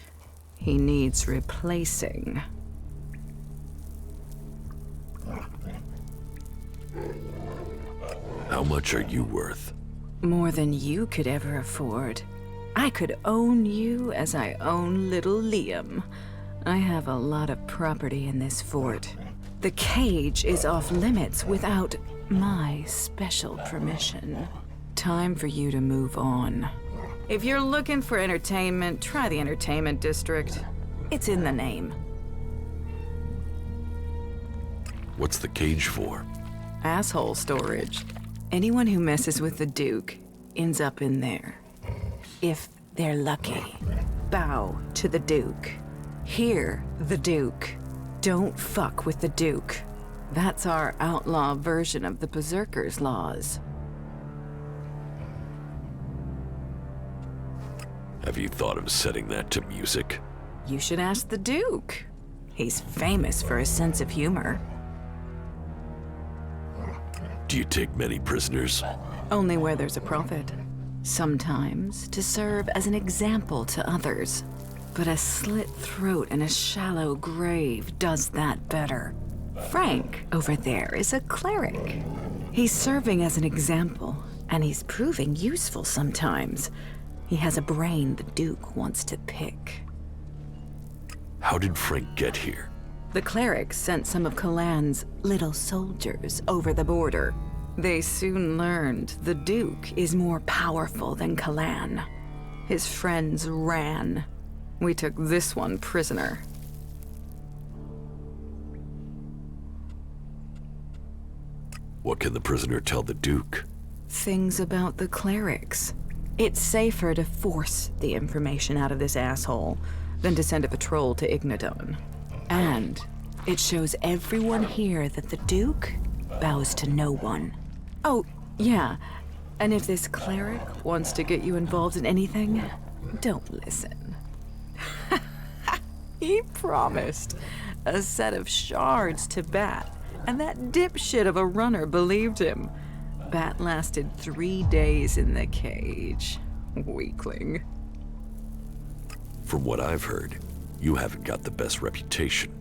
He needs replacing. How much are you worth? More than you could ever afford. I could own you as I own little Liam. I have a lot of property in this fort. The cage is off limits without my special permission. Time for you to move on. If you're looking for entertainment, try the entertainment district. It's in the name. What's the cage for? Asshole storage. Anyone who messes with the Duke ends up in there. If they're lucky. Bow to the Duke. Hear the Duke. Don't fuck with the Duke. That's our outlaw version of the Berserker's laws. Have you thought of setting that to music? You should ask the Duke. He's famous for his sense of humor. Do you take many prisoners? Only where there's a profit. Sometimes to serve as an example to others. But a slit throat and a shallow grave does that better. Frank, over there, is a cleric. He's serving as an example, and he's proving useful sometimes. He has a brain the Duke wants to pick. How did Frank get here? The clerics sent some of Kalan's little soldiers over the border. They soon learned the Duke is more powerful than Kalan. His friends ran. We took this one prisoner. What can the prisoner tell the Duke? Things about the clerics. It's safer to force the information out of this asshole than to send a patrol to Ignadon. And it shows everyone here that the Duke bows to no one. Oh, yeah. And if this cleric wants to get you involved in anything, don't listen. He promised a set of shards to Bat, and that dipshit of a runner believed him. Bat lasted 3 days in the cage. Weakling. From what I've heard, you haven't got the best reputation.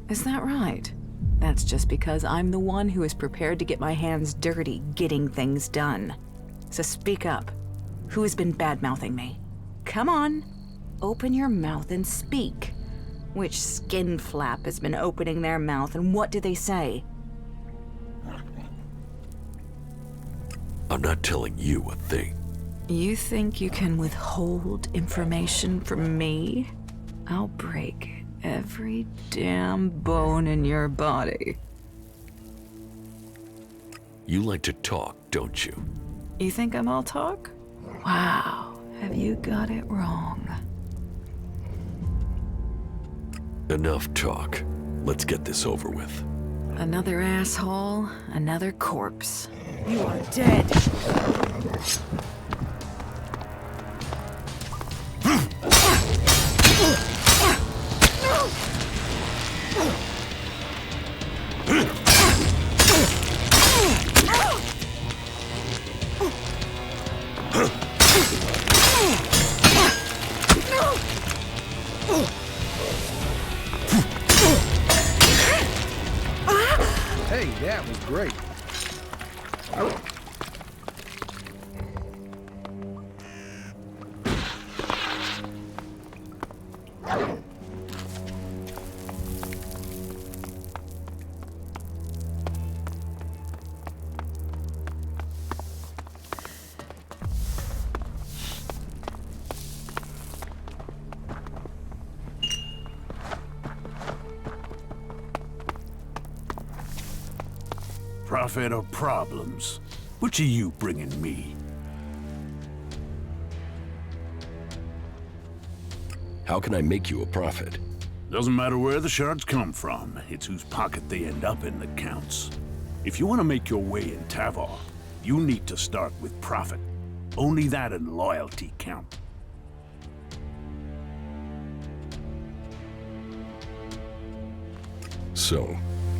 Is that right? That's just because I'm the one who is prepared to get my hands dirty getting things done. So speak up. Who has been bad-mouthing me? Come on. Open your mouth and speak. Which skin flap has been opening their mouth, and what do they say? I'm not telling you a thing. You think you can withhold information from me? I'll break every damn bone in your body. You like to talk, don't you? You think I'm all talk? Wow, have you got it wrong? Enough talk. Let's get this over with. Another asshole, another corpse. You are dead. Hey, that was great. Prophet of problems. Which are you bringing me? How can I make you a prophet? Doesn't matter where the shards come from. It's whose pocket they end up in that counts. If you want to make your way in Tavar, you need to start with profit. Only that and loyalty count. So,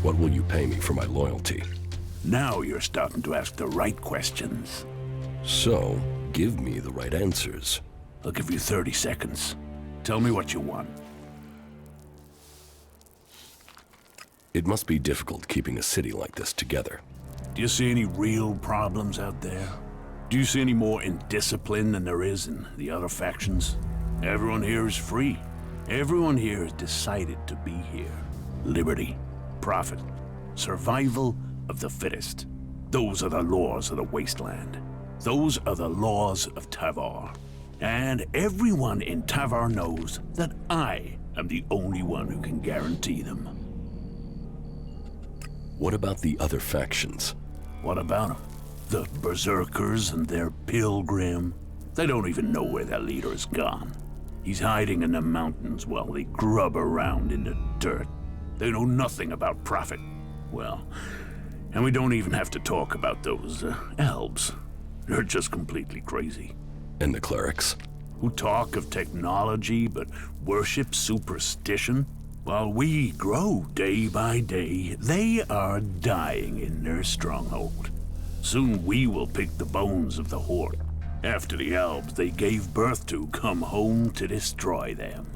what will you pay me for my loyalty? Now you're starting to ask the right questions. So, give me the right answers. I'll give you 30 seconds. Tell me what you want. It must be difficult keeping a city like this together. Do you see any real problems out there? Do you see any more indiscipline than there is in the other factions? Everyone here is free. Everyone here has decided to be here. Liberty, profit, Survival of the fittest. Those are the laws of the wasteland. Those are the laws of Tavar. And everyone in Tavar knows that I am the only one who can guarantee them. What about the other factions? What about them? The Berserkers and their pilgrim. They don't even know where their leader is gone. He's hiding in the mountains while they grub around in the dirt. They know nothing about profit. Well, and we don't even have to talk about those elves. They're just completely crazy. And the clerics? Who talk of technology but worship superstition? While we grow day by day, they are dying in their stronghold. Soon we will pick the bones of the Horde. After the elves they gave birth to come home to destroy them.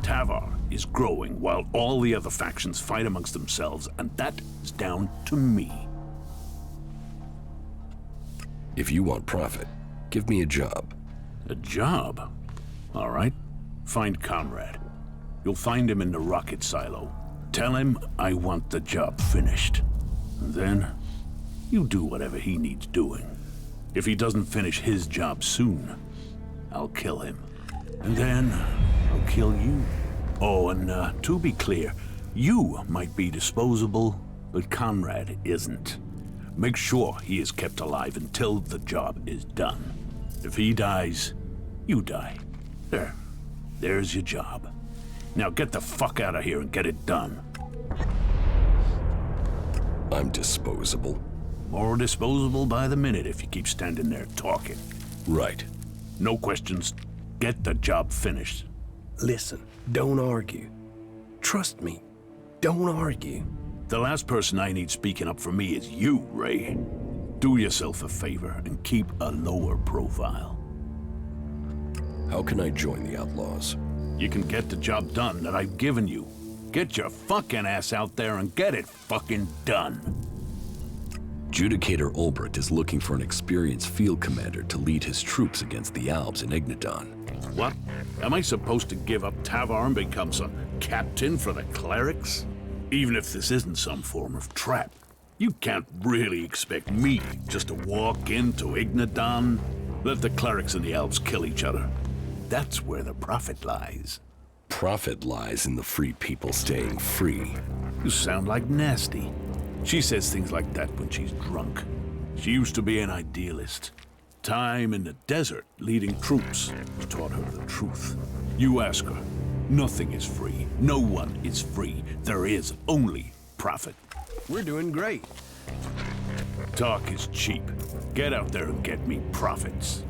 Tavar is growing while all the other factions fight amongst themselves, and that is down to me. If you want profit, give me a job. A job? All right. Find Conrad. You'll find him in the rocket silo. Tell him I want the job finished. And then, you do whatever he needs doing. If he doesn't finish his job soon, I'll kill him. And then, I'll kill you. Oh, and to be clear, you might be disposable, but Conrad isn't. Make sure he is kept alive until the job is done. If he dies, you die. There's your job. Now get the fuck out of here and get it done. I'm disposable. More disposable by the minute if you keep standing there talking. Right. No questions. Get the job finished. Listen, don't argue. Trust me, don't argue. The last person I need speaking up for me is you, Ray. Do yourself a favor and keep a lower profile. How can I join the Outlaws? You can get the job done that I've given you. Get your fucking ass out there and get it fucking done. Judicator Ulbrich is looking for an experienced field commander to lead his troops against the Alps in Ignadon. What? Am I supposed to give up Tavar and become some captain for the clerics? Even if this isn't some form of trap, you can't really expect me just to walk into Ignadon, let the clerics and the elves kill each other. That's where the profit lies. Profit lies in the free people staying free. You sound like Nasty. She says things like that when she's drunk. She used to be an idealist. Time in the desert leading troops taught her the truth. You ask her, nothing is free. No one is free. There is only profit. We're doing great. Talk is cheap. Get out there and get me profits.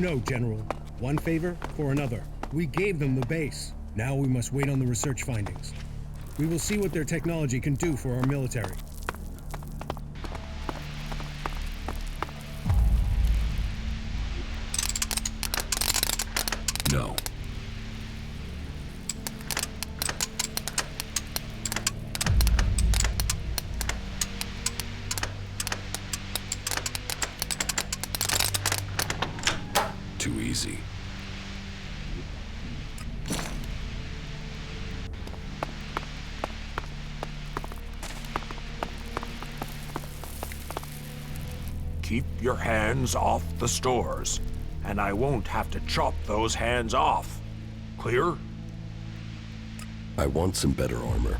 you know, General. One favor for another. We gave them the base. Now we must wait on the research findings. We will see what their technology can do for our military. No. Too easy. Keep your hands off the stores, and I won't have to chop those hands off. Clear? I want some better armor.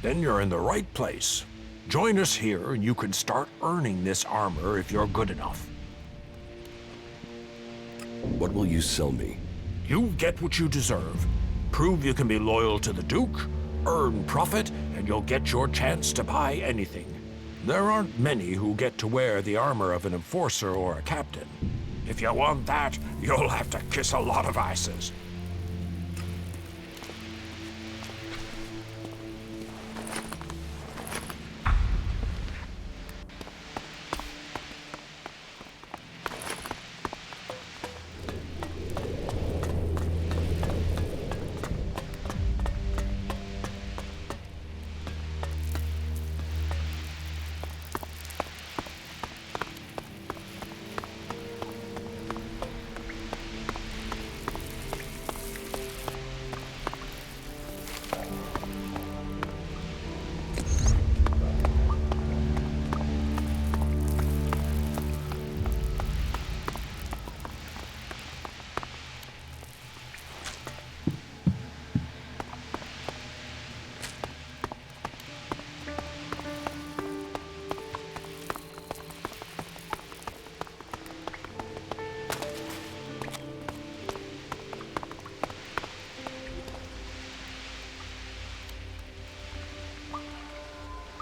Then you're in the right place. Join us here and you can start earning this armor if you're good enough. What will you sell me? You get what you deserve. Prove you can be loyal to the Duke, earn profit, and you'll get your chance to buy anything. There aren't many who get to wear the armor of an enforcer or a captain. If you want that, you'll have to kiss a lot of asses.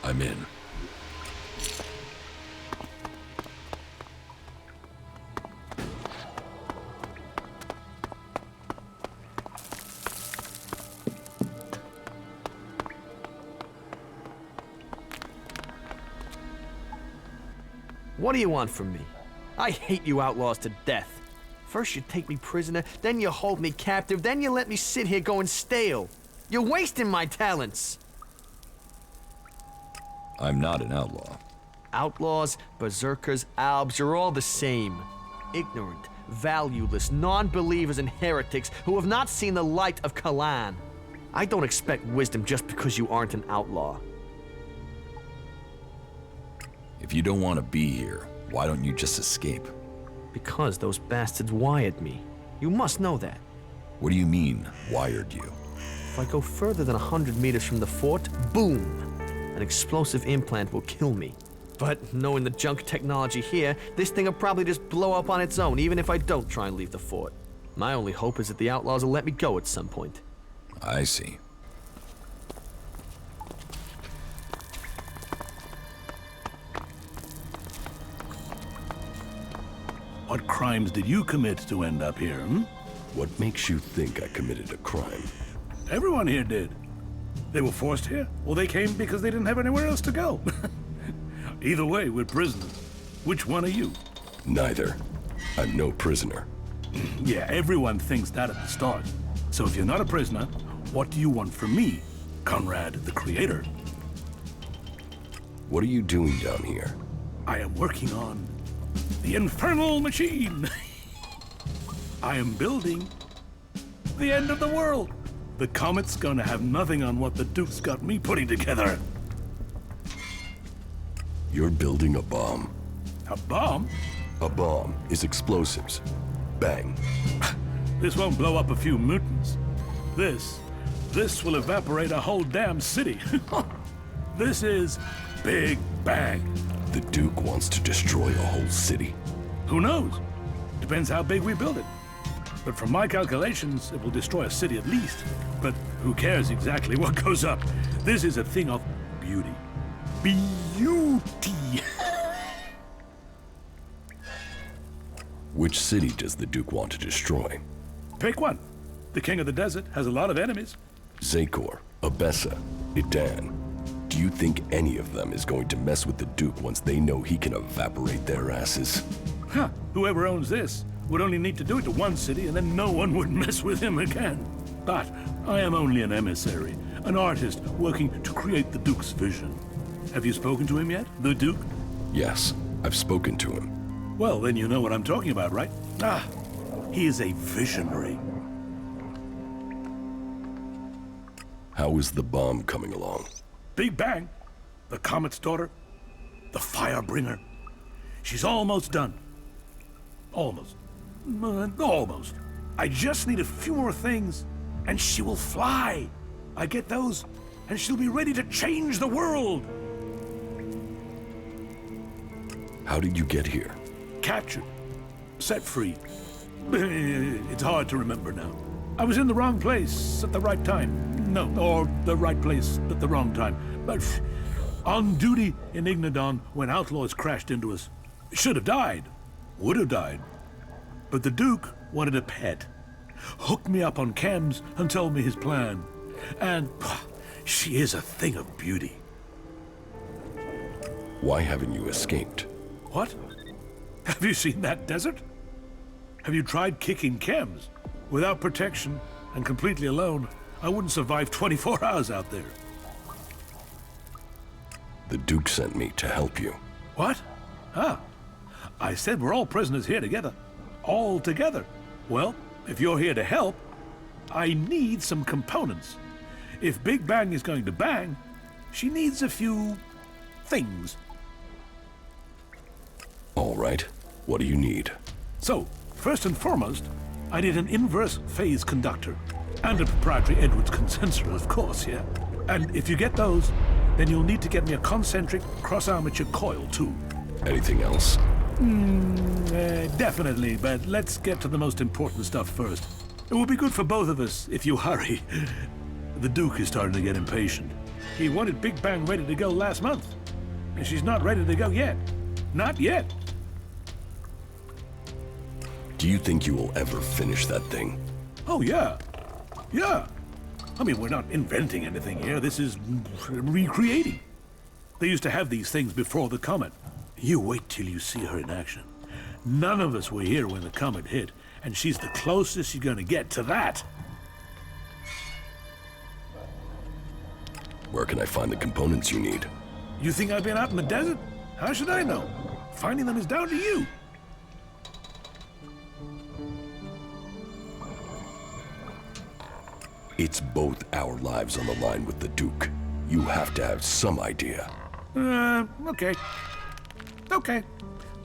I'm in. What do you want from me? I hate you outlaws to death. First you take me prisoner, then you hold me captive, then you let me sit here going stale. You're wasting my talents. I'm not an outlaw. Outlaws, berserkers, albs, you're all the same. Ignorant, valueless, non-believers and heretics who have not seen the light of Kalan. I don't expect wisdom just because you aren't an outlaw. If you don't want to be here, why don't you just escape? Because those bastards wired me. You must know that. What do you mean, wired you? If I go further than 100 meters from the fort, boom! An explosive implant will kill me. But knowing the junk technology here, this thing will probably just blow up on its own, even if I don't try and leave the fort. My only hope is that the outlaws will let me go at some point. I see. What crimes did you commit to end up here, hmm? What makes you think I committed a crime? Everyone here did. They were forced here, or they came because they didn't have anywhere else to go. Either way, we're prisoners. Which one are you? Neither. I'm no prisoner. Yeah, everyone thinks that at the start. So if you're not a prisoner, what do you want from me, Conrad the Creator? What are you doing down here? I am working on the infernal machine. I am building the end of the world. The comet's gonna have nothing on what the Duke's got me putting together. You're building a bomb. A bomb? A bomb is explosives. Bang. This won't blow up a few mutants. This will evaporate a whole damn city. This is Big Bang. The Duke wants to destroy a whole city. Who knows? Depends how big we build it. But from my calculations, it will destroy a city at least. But who cares exactly what goes up? This is a thing of beauty. Beauty! Which city does the Duke want to destroy? Pick one. The king of the desert has a lot of enemies. Zakor, Abessa, Idan. Do you think any of them is going to mess with the Duke once they know he can evaporate their asses? Huh. Whoever owns this would only need to do it to one city and then no one would mess with him again. But I am only an emissary, an artist working to create the Duke's vision. Have you spoken to him yet, the Duke? Yes, I've spoken to him. Well, then you know what I'm talking about, right? Ah, he is a visionary. How is the bomb coming along? Big Bang, the Comet's daughter, the Firebringer. She's almost done. Almost. Almost. I just need a few more things, and she will fly. I get those, and she'll be ready to change the world. How did you get here? Captured. Set free. It's hard to remember now. I was in the wrong place at the right time. No, or the right place at the wrong time. But on duty in Ignadon when outlaws crashed into us. Should have died. Would have died. But the Duke wanted a pet. Hooked me up on chems and told me his plan. And she is a thing of beauty. Why haven't you escaped? What? Have you seen that desert? Have you tried kicking chems? Without protection and completely alone, I wouldn't survive 24 hours out there. The Duke sent me to help you. What? Ah, I said we're all prisoners here together. All together. Well, if you're here to help, I need some components. If Big Bang is going to bang, she needs a few things. All right. What do you need? So, first and foremost, I need an inverse phase conductor. And a proprietary Edwards condenser, of course, yeah? And if you get those, then you'll need to get me a concentric cross-armature coil, too. Anything else? Definitely, but let's get to the most important stuff first. It will be good for both of us if you hurry. The Duke is starting to get impatient. He wanted Big Bang ready to go last month, and she's not ready to go yet. Not yet. Do you think you will ever finish that thing? Oh, yeah. Yeah. I mean, we're not inventing anything here. This is recreating. They used to have these things before the comet. You wait till you see her in action. None of us were here when the comet hit, and she's the closest you're gonna get to that. Where can I find the components you need? You think I've been out in the desert? How should I know? Finding them is down to you. It's both our lives on the line with the Duke. You have to have some idea. Okay. Okay.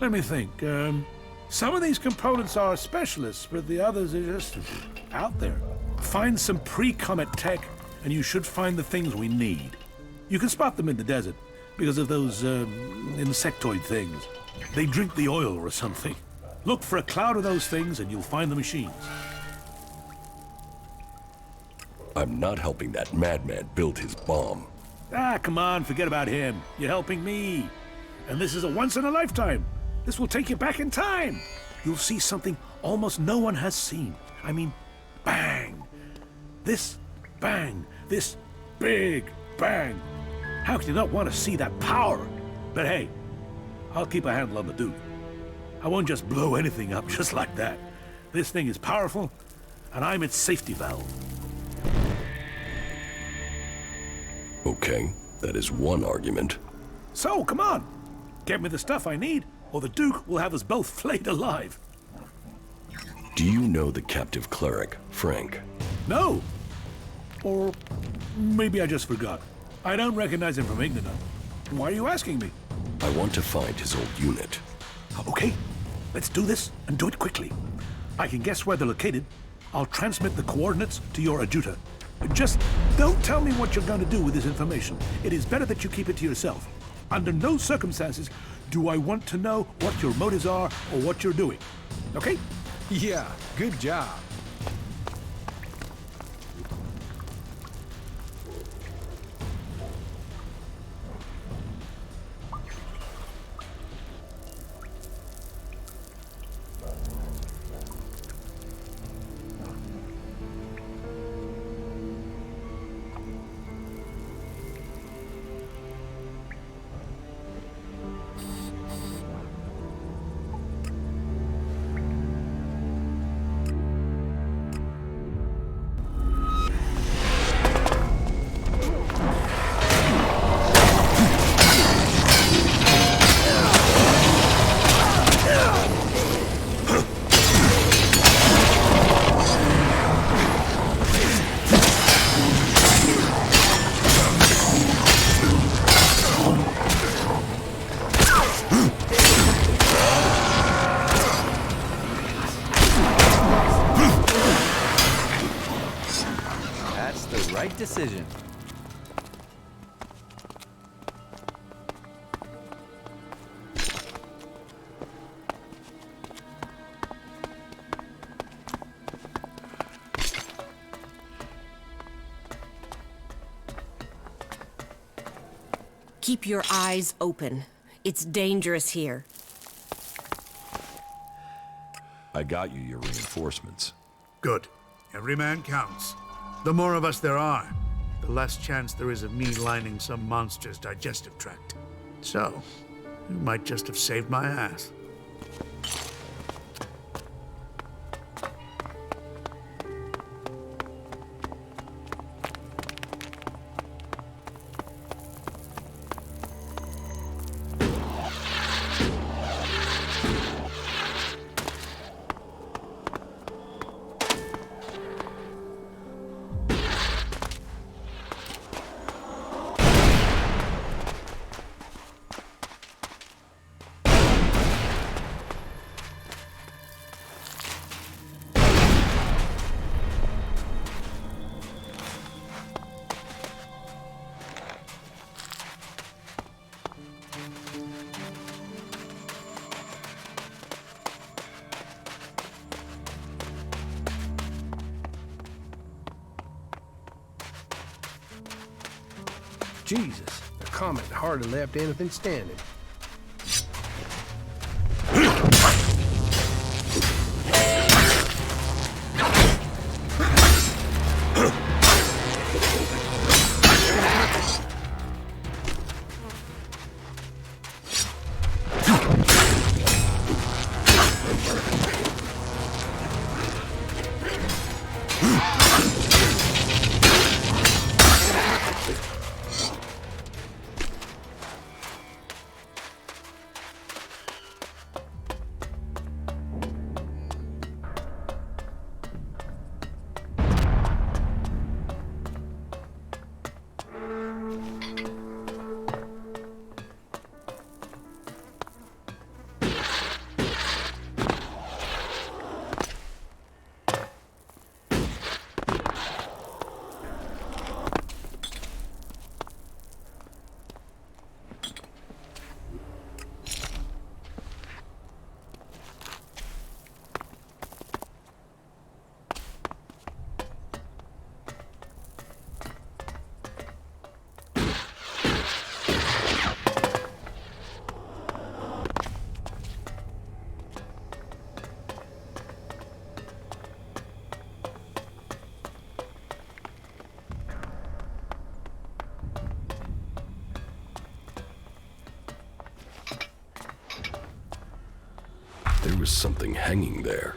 Let me think. Some of these components are specialists, but the others are just out there. Find some pre-comet tech, and you should find the things we need. You can spot them in the desert because of those insectoid things. They drink the oil or something. Look for a cloud of those things, and you'll find the machines. I'm not helping that madman build his bomb. Ah, come on, forget about him. You're helping me. And this is a once-in-a-lifetime. This will take you back in time. You'll see something almost no one has seen. I mean, bang. This bang. This big bang. How can you not want to see that power? But hey, I'll keep a handle on the Duke. I won't just blow anything up just like that. This thing is powerful, and I'm its safety valve. Okay, that is one argument. So, come on. Get me the stuff I need, or the Duke will have us both flayed alive. Do you know the captive cleric, Frank? No. Or maybe I just forgot. I don't recognize him from Ignanon. Why are you asking me? I want to find his old unit. Okay, let's do this and do it quickly. I can guess where they're located. I'll transmit the coordinates to your adjutor. Just don't tell me what you're going to do with this information. It is better that you keep it to yourself. Under no circumstances do I want to know what your motives are or what you're doing. Okay? Yeah, good job. That's the right decision. Keep your eyes open. It's dangerous here. I got you your reinforcements. Good. Every man counts. The more of us there are, the less chance there is of me lining some monster's digestive tract. So, you might just have saved my ass. Jesus, the comet hardly left anything standing. There was something hanging there.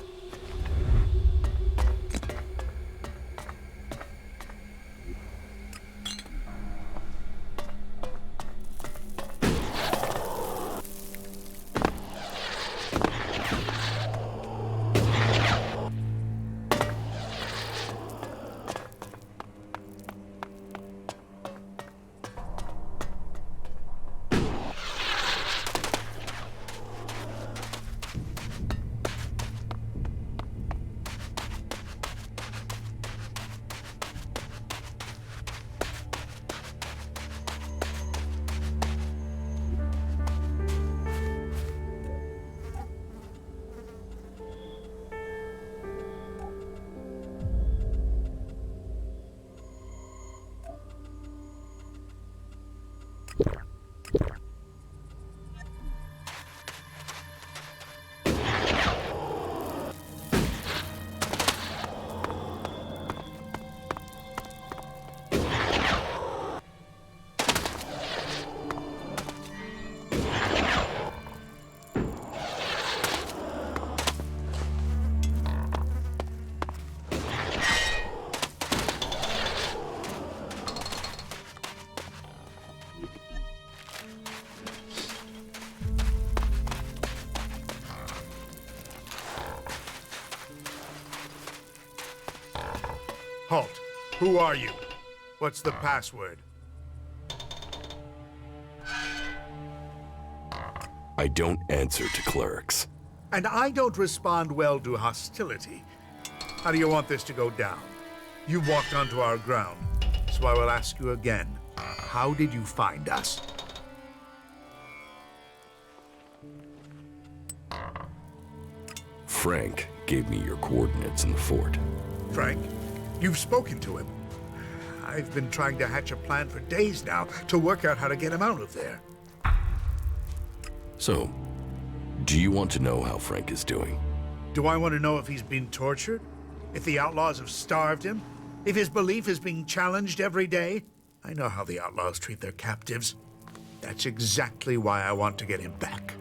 Halt. Who are you? What's the password? I don't answer to clerics. And I don't respond well to hostility. How do you want this to go down? You walked onto our ground, so I will ask you again. How did you find us? Frank gave me your coordinates in the fort. Frank, you've spoken to him. I've been trying to hatch a plan for days now to work out how to get him out of there. So, do you want to know how Frank is doing? Do I want to know if he's been tortured? If the outlaws have starved him? If his belief is being challenged every day? I know how the outlaws treat their captives. That's exactly why I want to get him back.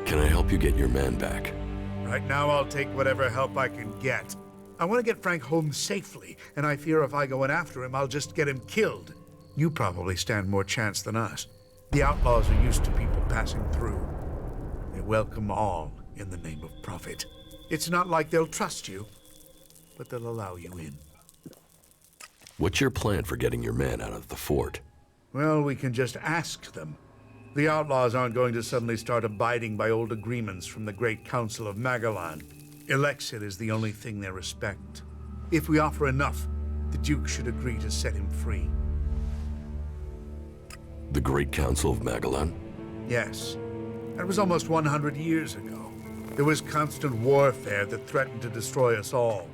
Can I help you get your man back? Right now, I'll take whatever help I can get. I want to get Frank home safely, and I fear if I go in after him, I'll just get him killed. You probably stand more chance than us. The outlaws are used to people passing through. They welcome all in the name of profit. It's not like they'll trust you, but they'll allow you in. What's your plan for getting your man out of the fort? Well, we can just ask them. The outlaws aren't going to suddenly start abiding by old agreements from the Great Council of Magalan. ELEX is the only thing they respect. If we offer enough, the Duke should agree to set him free. The Great Council of Magalan? Yes. That was almost 100 years ago. There was constant warfare that threatened to destroy us all.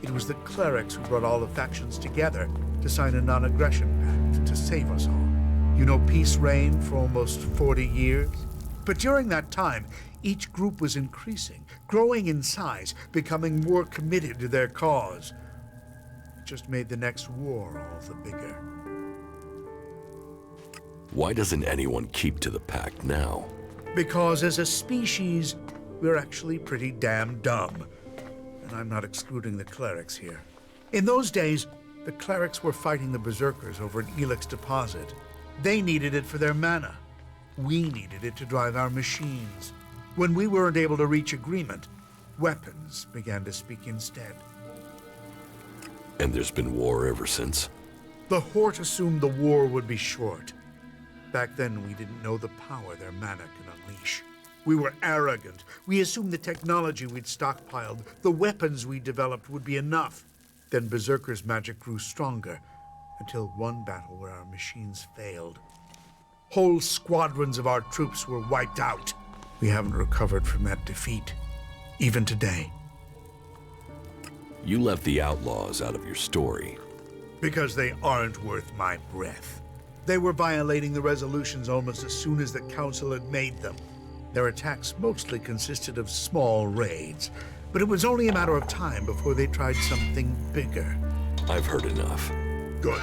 It was the clerics who brought all the factions together to sign a non-aggression pact to save us all. You know, peace reigned for almost 40 years. But during that time, each group was increasing, growing in size, becoming more committed to their cause. It just made the next war all the bigger. Why doesn't anyone keep to the pact now? Because as a species, we're actually pretty damn dumb. And I'm not excluding the clerics here. In those days, the clerics were fighting the berserkers over an ELEX deposit. They needed it for their mana. We needed it to drive our machines. When we weren't able to reach agreement, weapons began to speak instead. And there's been war ever since? The Horde assumed the war would be short. Back then, we didn't know the power their mana can unleash. We were arrogant. We assumed the technology we'd stockpiled, the weapons we developed would be enough. Then Berserker's magic grew stronger, until one battle where our machines failed. Whole squadrons of our troops were wiped out. We haven't recovered from that defeat, even today. You left the outlaws out of your story. Because they aren't worth my breath. They were violating the resolutions almost as soon as the Council had made them. Their attacks mostly consisted of small raids, but it was only a matter of time before they tried something bigger. I've heard enough. Good.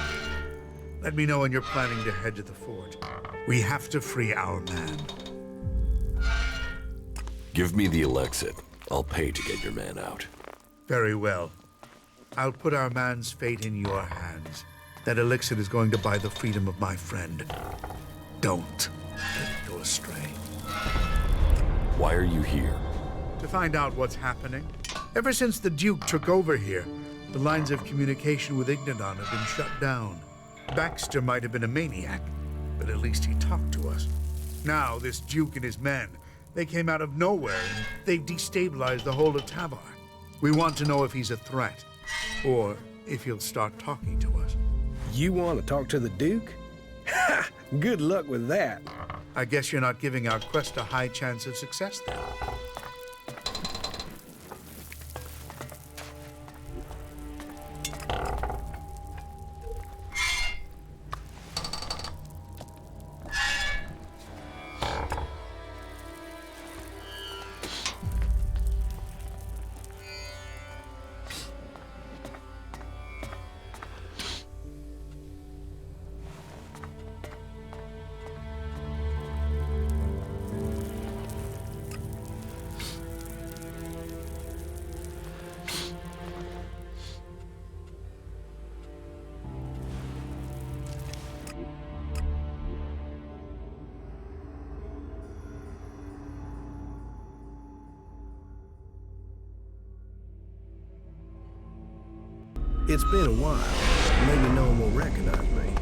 Let me know when you're planning to head to the fort. We have to free our man. Give me the elixir. I'll pay to get your man out. Very well. I'll put our man's fate in your hands. That elixir is going to buy the freedom of my friend. Don't let it go astray. Why are you here? To find out what's happening. Ever since the Duke took over here, the lines of communication with Ignadan have been shut down. Baxter might have been a maniac, but at least he talked to us. Now, this Duke and his men, they came out of nowhere and they've destabilized the whole of Tavar. We want to know if he's a threat, or if he'll start talking to us. You want to talk to the Duke? Ha! Good luck with that. I guess you're not giving our quest a high chance of success then. It's been a while. Maybe no one will recognize me.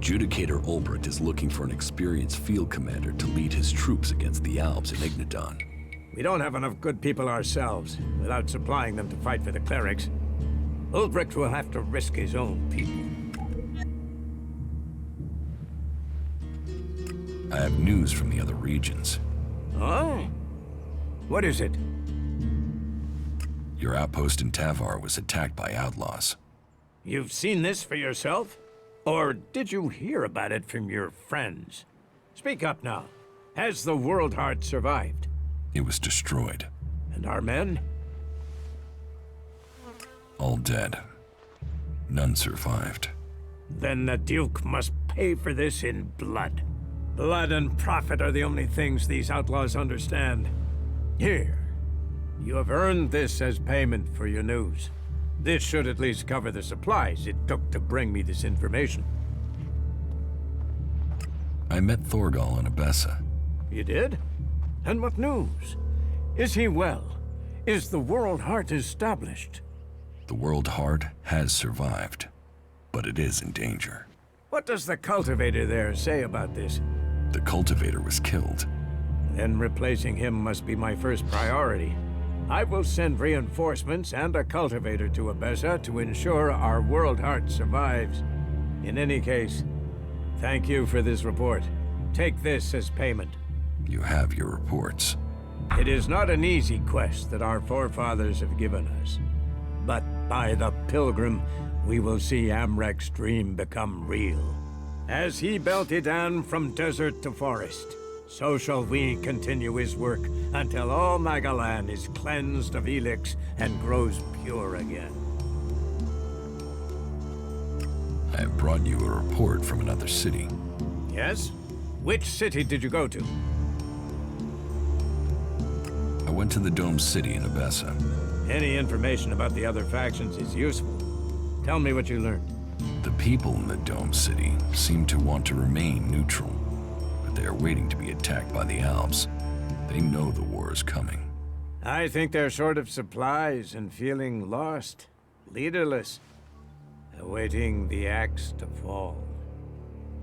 Judicator Ulbricht is looking for an experienced field commander to lead his troops against the Alps in Ignadon. We don't have enough good people ourselves, without supplying them to fight for the clerics. Ulbricht will have to risk his own people. I have news from the other regions. Oh? What is it? Your outpost in Tavar was attacked by outlaws. You've seen this for yourself? Or did you hear about it from your friends? Speak up now. Has the World Heart survived? It was destroyed. And our men? All dead. None survived. Then the Duke must pay for this in blood. Blood and profit are the only things these outlaws understand. Here, you have earned this as payment for your news. This should at least cover the supplies it took to bring me this information. I met Thorgal in Abessa. You did? And what news? Is he well? Is the World Heart established? The World Heart has survived, but it is in danger. What does the cultivator there say about this? The cultivator was killed. Then replacing him must be my first priority. I will send reinforcements and a cultivator to Abessa to ensure our World Heart survives. In any case, thank you for this report. Take this as payment. You have your reports. It is not an easy quest that our forefathers have given us. But by the Pilgrim, we will see Amrek's dream become real. As he belted on from desert to forest, so shall we continue his work until all Magalan is cleansed of ELEX and grows pure again. I have brought you a report from another city. Yes? Which city did you go to? I went to the Dome City in Abessa. Any information about the other factions is useful. Tell me what you learned. The people in the Dome City seem to want to remain neutral, but they are waiting to be attacked by the Alps. They know the war is coming. I think they're short of supplies and feeling lost, leaderless, awaiting the axe to fall.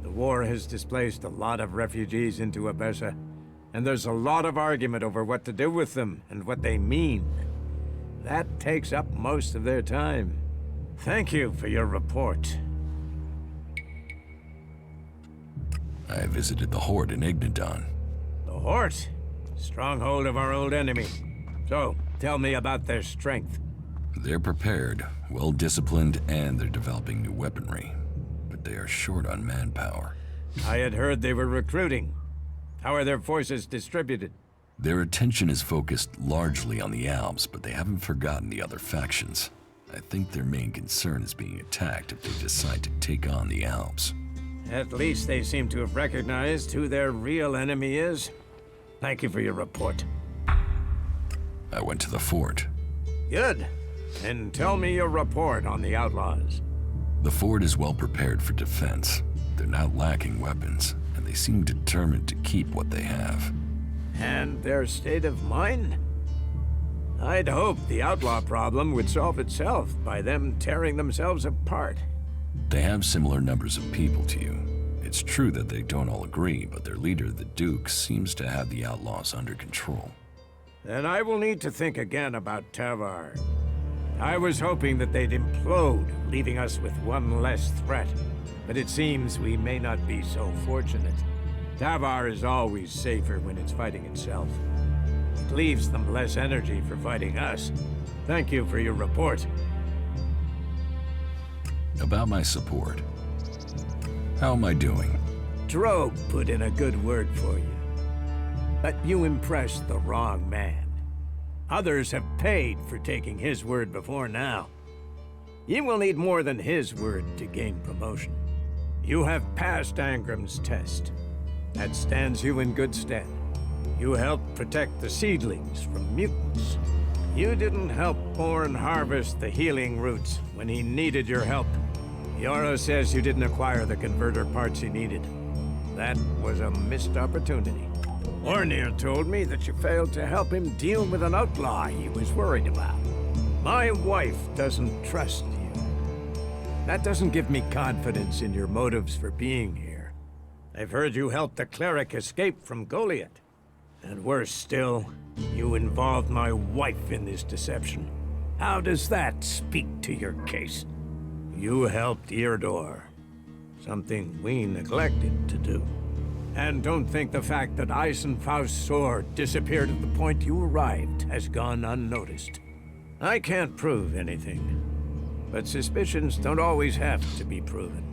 The war has displaced a lot of refugees into Abessa, and there's a lot of argument over what to do with them and what they mean. That takes up most of their time. Thank you for your report. I visited the Horde in Ignadon. The Horde? Stronghold of our old enemy. So, tell me about their strength. They're prepared, well-disciplined, and they're developing new weaponry. But they are short on manpower. I had heard they were recruiting. How are their forces distributed? Their attention is focused largely on the Alps, but they haven't forgotten the other factions. I think their main concern is being attacked if they decide to take on the Alps. At least they seem to have recognized who their real enemy is. Thank you for your report. I went to the fort. Good. And tell me your report on the outlaws. The fort is well prepared for defense. They're not lacking weapons, and they seem determined to keep what they have. And their state of mind? I'd hoped the outlaw problem would solve itself by them tearing themselves apart. They have similar numbers of people to you. It's true that they don't all agree, but their leader, the Duke, seems to have the outlaws under control. Then I will need to think again about Tavar. I was hoping that they'd implode, leaving us with one less threat. But it seems we may not be so fortunate. Tavar is always safer when it's fighting itself. It leaves them less energy for fighting us. Thank you for your report. About my support. How am I doing? Drogue put in a good word for you. But you impressed the wrong man. Others have paid for taking his word before now. You will need more than his word to gain promotion. You have passed Angram's test. That stands you in good stead. You helped protect the seedlings from mutants. You didn't help Born harvest the healing roots when he needed your help. Yoro says you didn't acquire the converter parts he needed. That was a missed opportunity. Ornir told me that you failed to help him deal with an outlaw he was worried about. My wife doesn't trust you. that doesn't give me confidence in your motives for being here. I've heard you helped the cleric escape from Goliath. And worse still, you involved my wife in this deception. How does that speak to your case? You helped Eardor, something we neglected to do. And don't think the fact that Eisenfaust's sword disappeared at the point you arrived has gone unnoticed. I can't prove anything, but suspicions don't always have to be proven.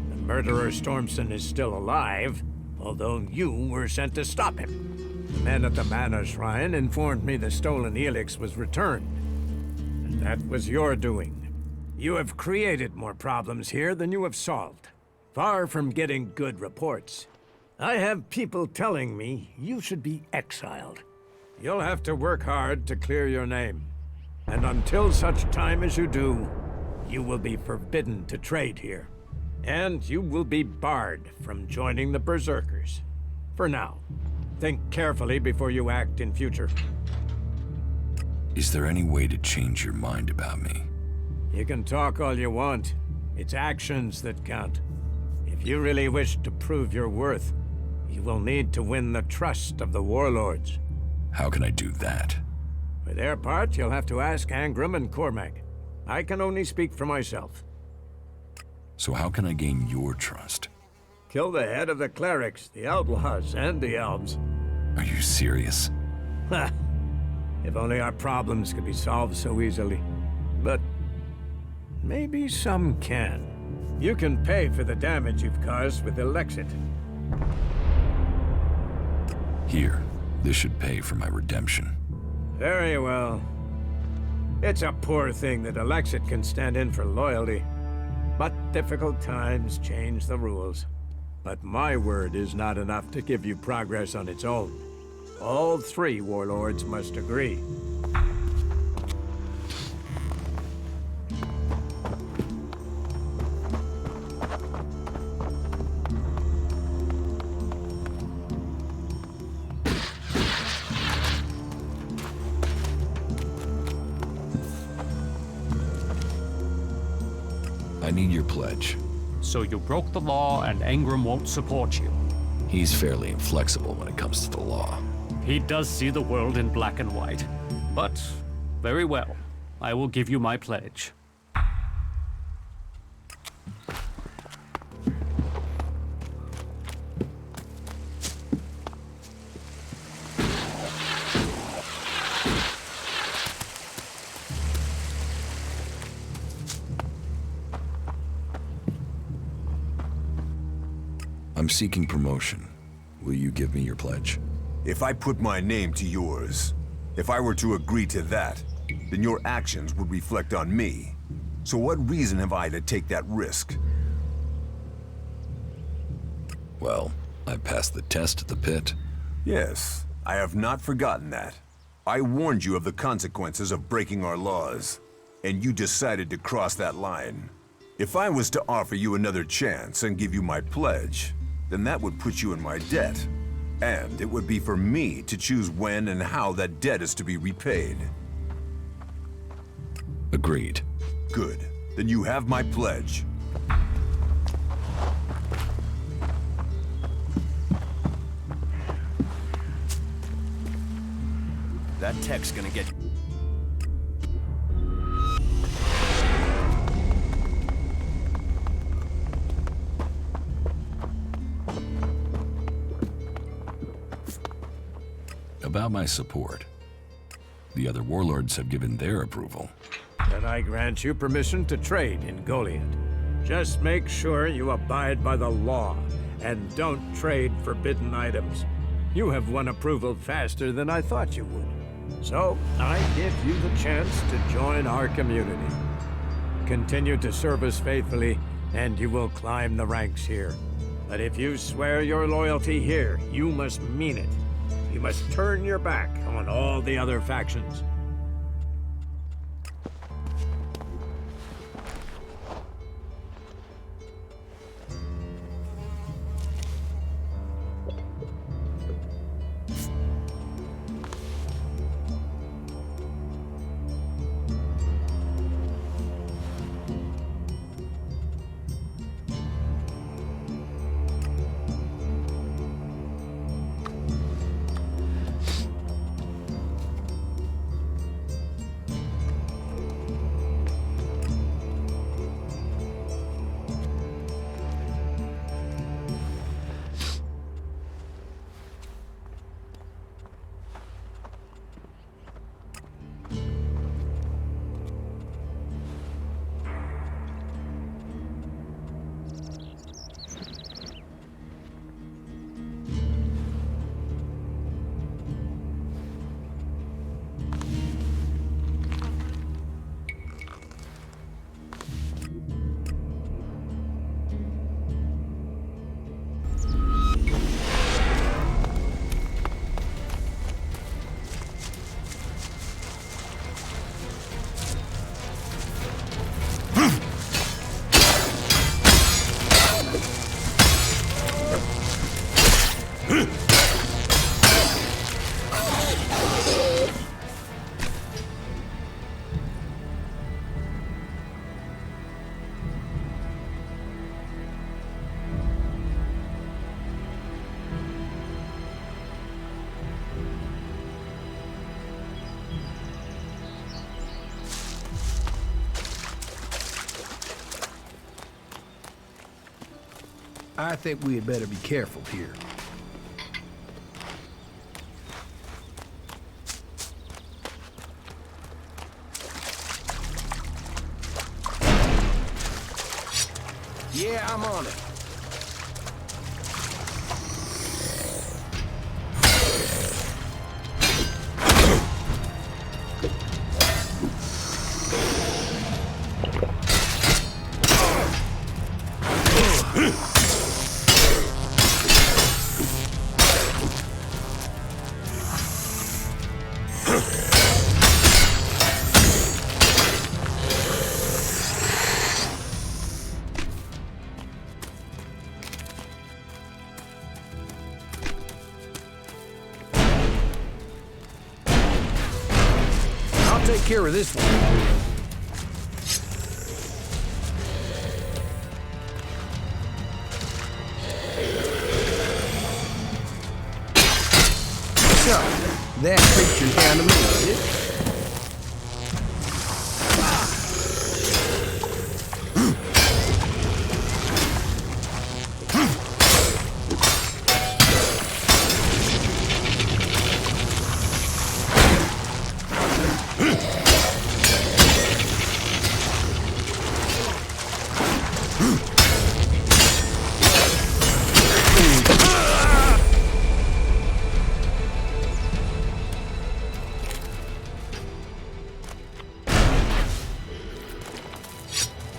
The murderer Stormson is still alive, although you were sent to stop him. The men at the Mana Shrine informed me the stolen ELEX was returned, and that was your doing. You have created more problems here than you have solved, far from getting good reports. I have people telling me you should be exiled. You'll have to work hard to clear your name. And until such time as you do, you will be forbidden to trade here. And you will be barred from joining the Berserkers. For now. Think carefully before you act in future. Is there any way to change your mind about me? You can talk all you want. It's actions that count. If you really wish to prove your worth, you will need to win the trust of the warlords. How can I do that? For their part, you'll have to ask Angram and Cormac. I can only speak for myself. So how can I gain your trust? Kill the head of the clerics, the outlaws, and the elves. Are you serious? Ha! If only our problems could be solved so easily. But maybe some can. You can pay for the damage you've caused with Elexit. Here, this should pay for my redemption. Very well. It's a poor thing that Elexit can stand in for loyalty. But difficult times change the rules. But my word is not enough to give you progress on its own. All three warlords must agree. I need your pledge. So you broke the law and Angram won't support you. He's fairly inflexible when it comes to the law. He does see the world in black and white. But, very well. I will give you my pledge. I'm seeking promotion. Will you give me your pledge? If I put my name to yours, if I were to agree to that, then your actions would reflect on me. So what reason have I to take that risk? Well, I passed the test at the pit. Yes, I have not forgotten that. I warned you of the consequences of breaking our laws, and you decided to cross that line. If I was to offer you another chance and give you my pledge, then that would put you in my debt. And it would be for me to choose when and how that debt is to be repaid. Agreed. Good. Then you have my pledge. That tech's gonna get... About my support. The other warlords have given their approval. Then I grant you permission to trade in Goliath. Just make sure you abide by the law, and don't trade forbidden items. You have won approval faster than I thought you would. So, I give you the chance to join our community. Continue to serve us faithfully, and you will climb the ranks here. But if you swear your loyalty here, you must mean it. You must turn your back on all the other factions. I think we had better be careful here. Yeah, I'm on it. Take care of this one. So, that creature's down to me, is it?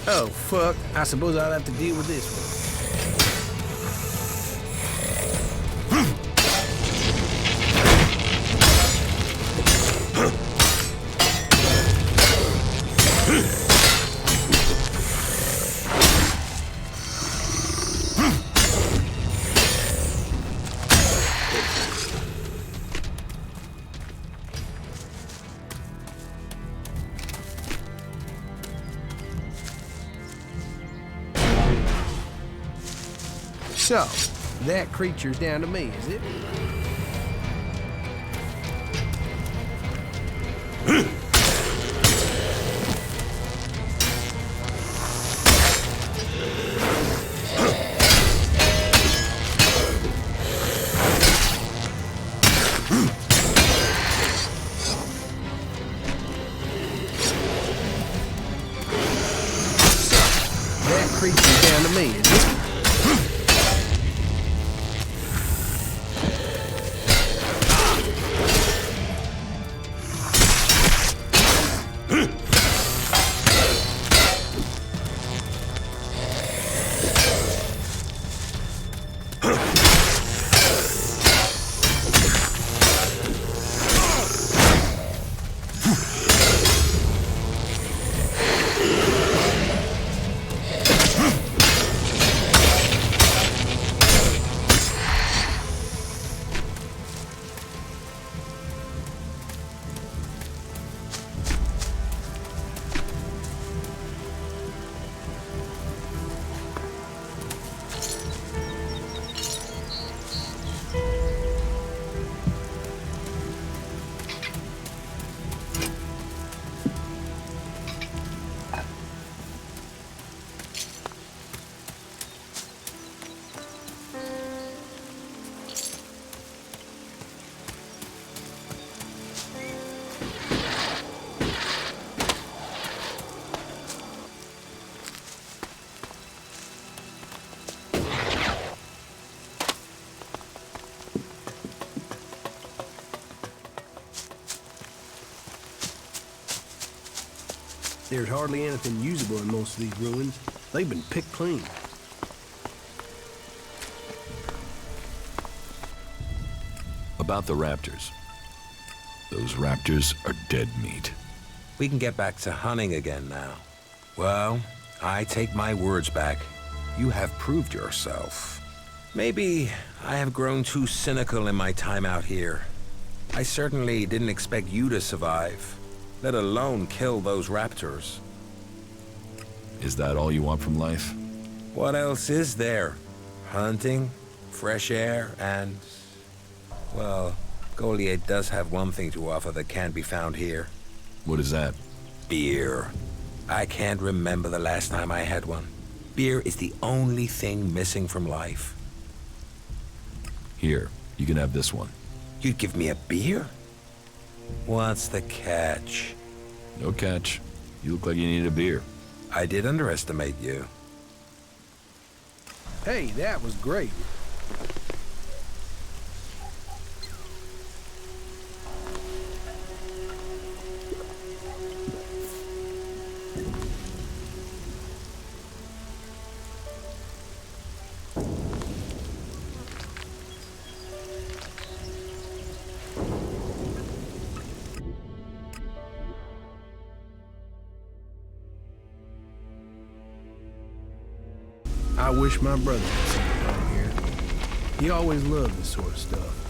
Oh, fuck. I suppose I'll have to deal with this one. So, that creature's down to me, is it? That creature's down to me, is it? There's hardly anything usable in most of these ruins. They've been picked clean. About the raptors. Those raptors are dead meat. We can get back to hunting again now. Well, I take my words back. You have proved yourself. Maybe I have grown too cynical in my time out here. I certainly didn't expect you to survive, let alone kill those raptors. Is that all you want from life? What else is there? Hunting, fresh air, and... well, Goliath does have one thing to offer that can't be found here. What is that? Beer. I can't remember the last time I had one. Beer is the only thing missing from life. Here, you can have this one. You'd give me a beer? What's the catch? No catch. You look like you need a beer. I did underestimate you. Hey, that was great. I wish my brother could see it down here. He always loved this sort of stuff.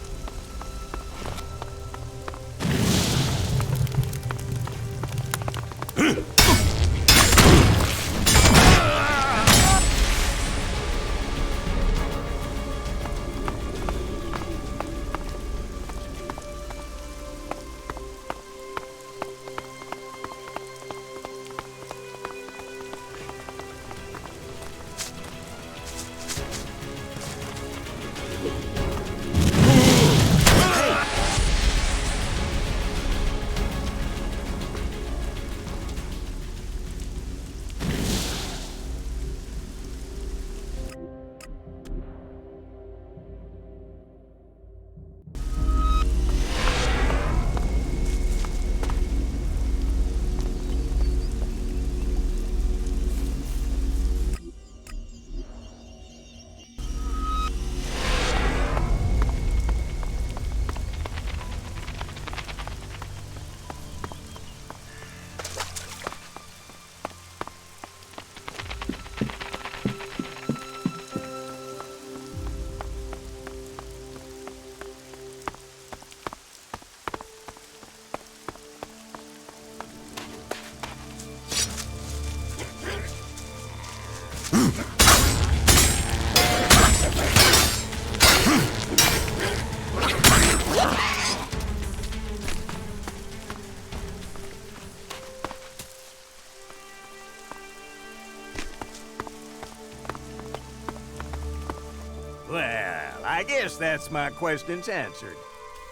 Well, I guess that's my questions answered.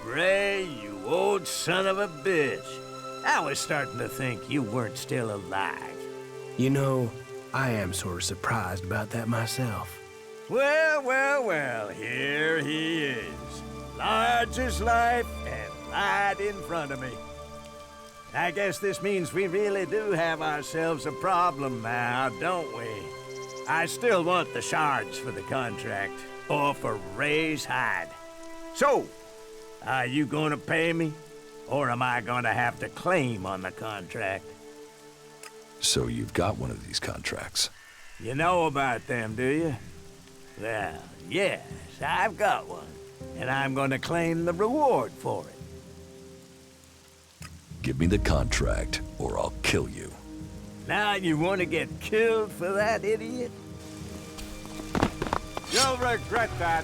Ray, you old son of a bitch. I was starting to think you weren't still alive. You know, I am sort of surprised about that myself. Well, here he is. Large as life and right in front of me. I guess this means we really do have ourselves a problem now, don't we? I still want the shards for the contract, or for Ray's hide. So, are you gonna pay me? Or am I gonna have to claim on the contract? So you've got one of these contracts. You know about them, do you? Well, yes, I've got one. And I'm gonna claim the reward for it. Give me the contract, or I'll kill you. Now you want to get killed for that, idiot? You'll regret that.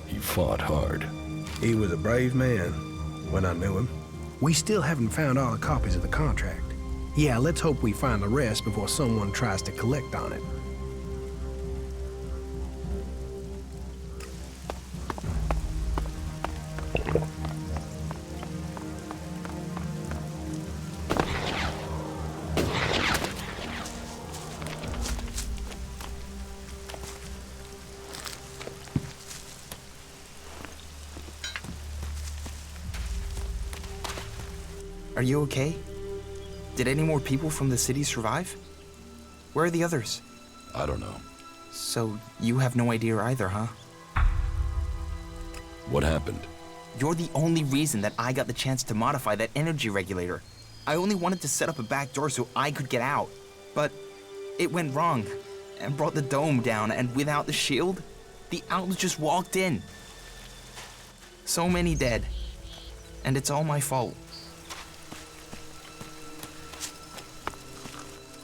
He fought hard. He was a brave man when I knew him. We still haven't found all the copies of the contract. Yeah, let's hope we find the rest before someone tries to collect on it. Are you okay? Did any more people from the city survive? Where are the others? I don't know. So, you have no idea either, huh? What happened? You're the only reason that I got the chance to modify that energy regulator. I only wanted to set up a back door so I could get out. But it went wrong and brought the dome down, and without the shield, the owls just walked in. So many dead. And it's all my fault.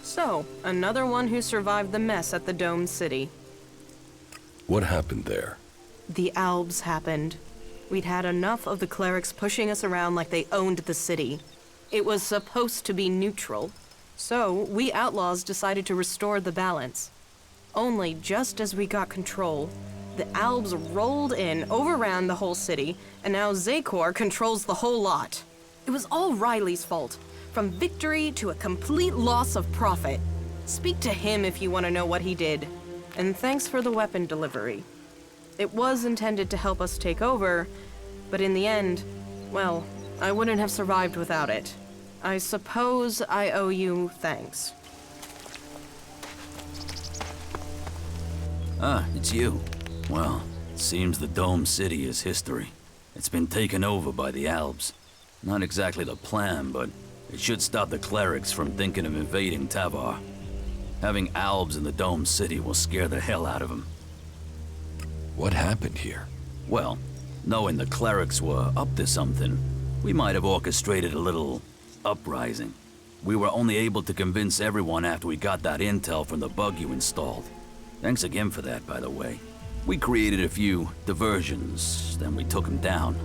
So, another one who survived the mess at the Dome City. What happened there? The Albs happened. We'd had enough of the clerics pushing us around like they owned the city. It was supposed to be neutral. So, we outlaws decided to restore the balance. Only just as we got control, the Albs rolled in, overran the whole city, and now Zakor controls the whole lot. It was all Riley's fault, from victory to a complete loss of profit. Speak to him if you want to know what he did. And thanks for the weapon delivery. It was intended to help us take over, but in the end, well, I wouldn't have survived without it. I suppose I owe you thanks. Ah, it's you. Well, it seems the Dome City is history. It's been taken over by the Albs. Not exactly the plan, but it should stop the clerics from thinking of invading Tavar. Having Albs in the Dome City will scare the hell out of them. What happened here? Well, knowing the clerics were up to something, we might have orchestrated a little uprising. We were only able to convince everyone after we got that intel from the bug you installed. Thanks again for that, by the way. We created a few diversions, then we took them down.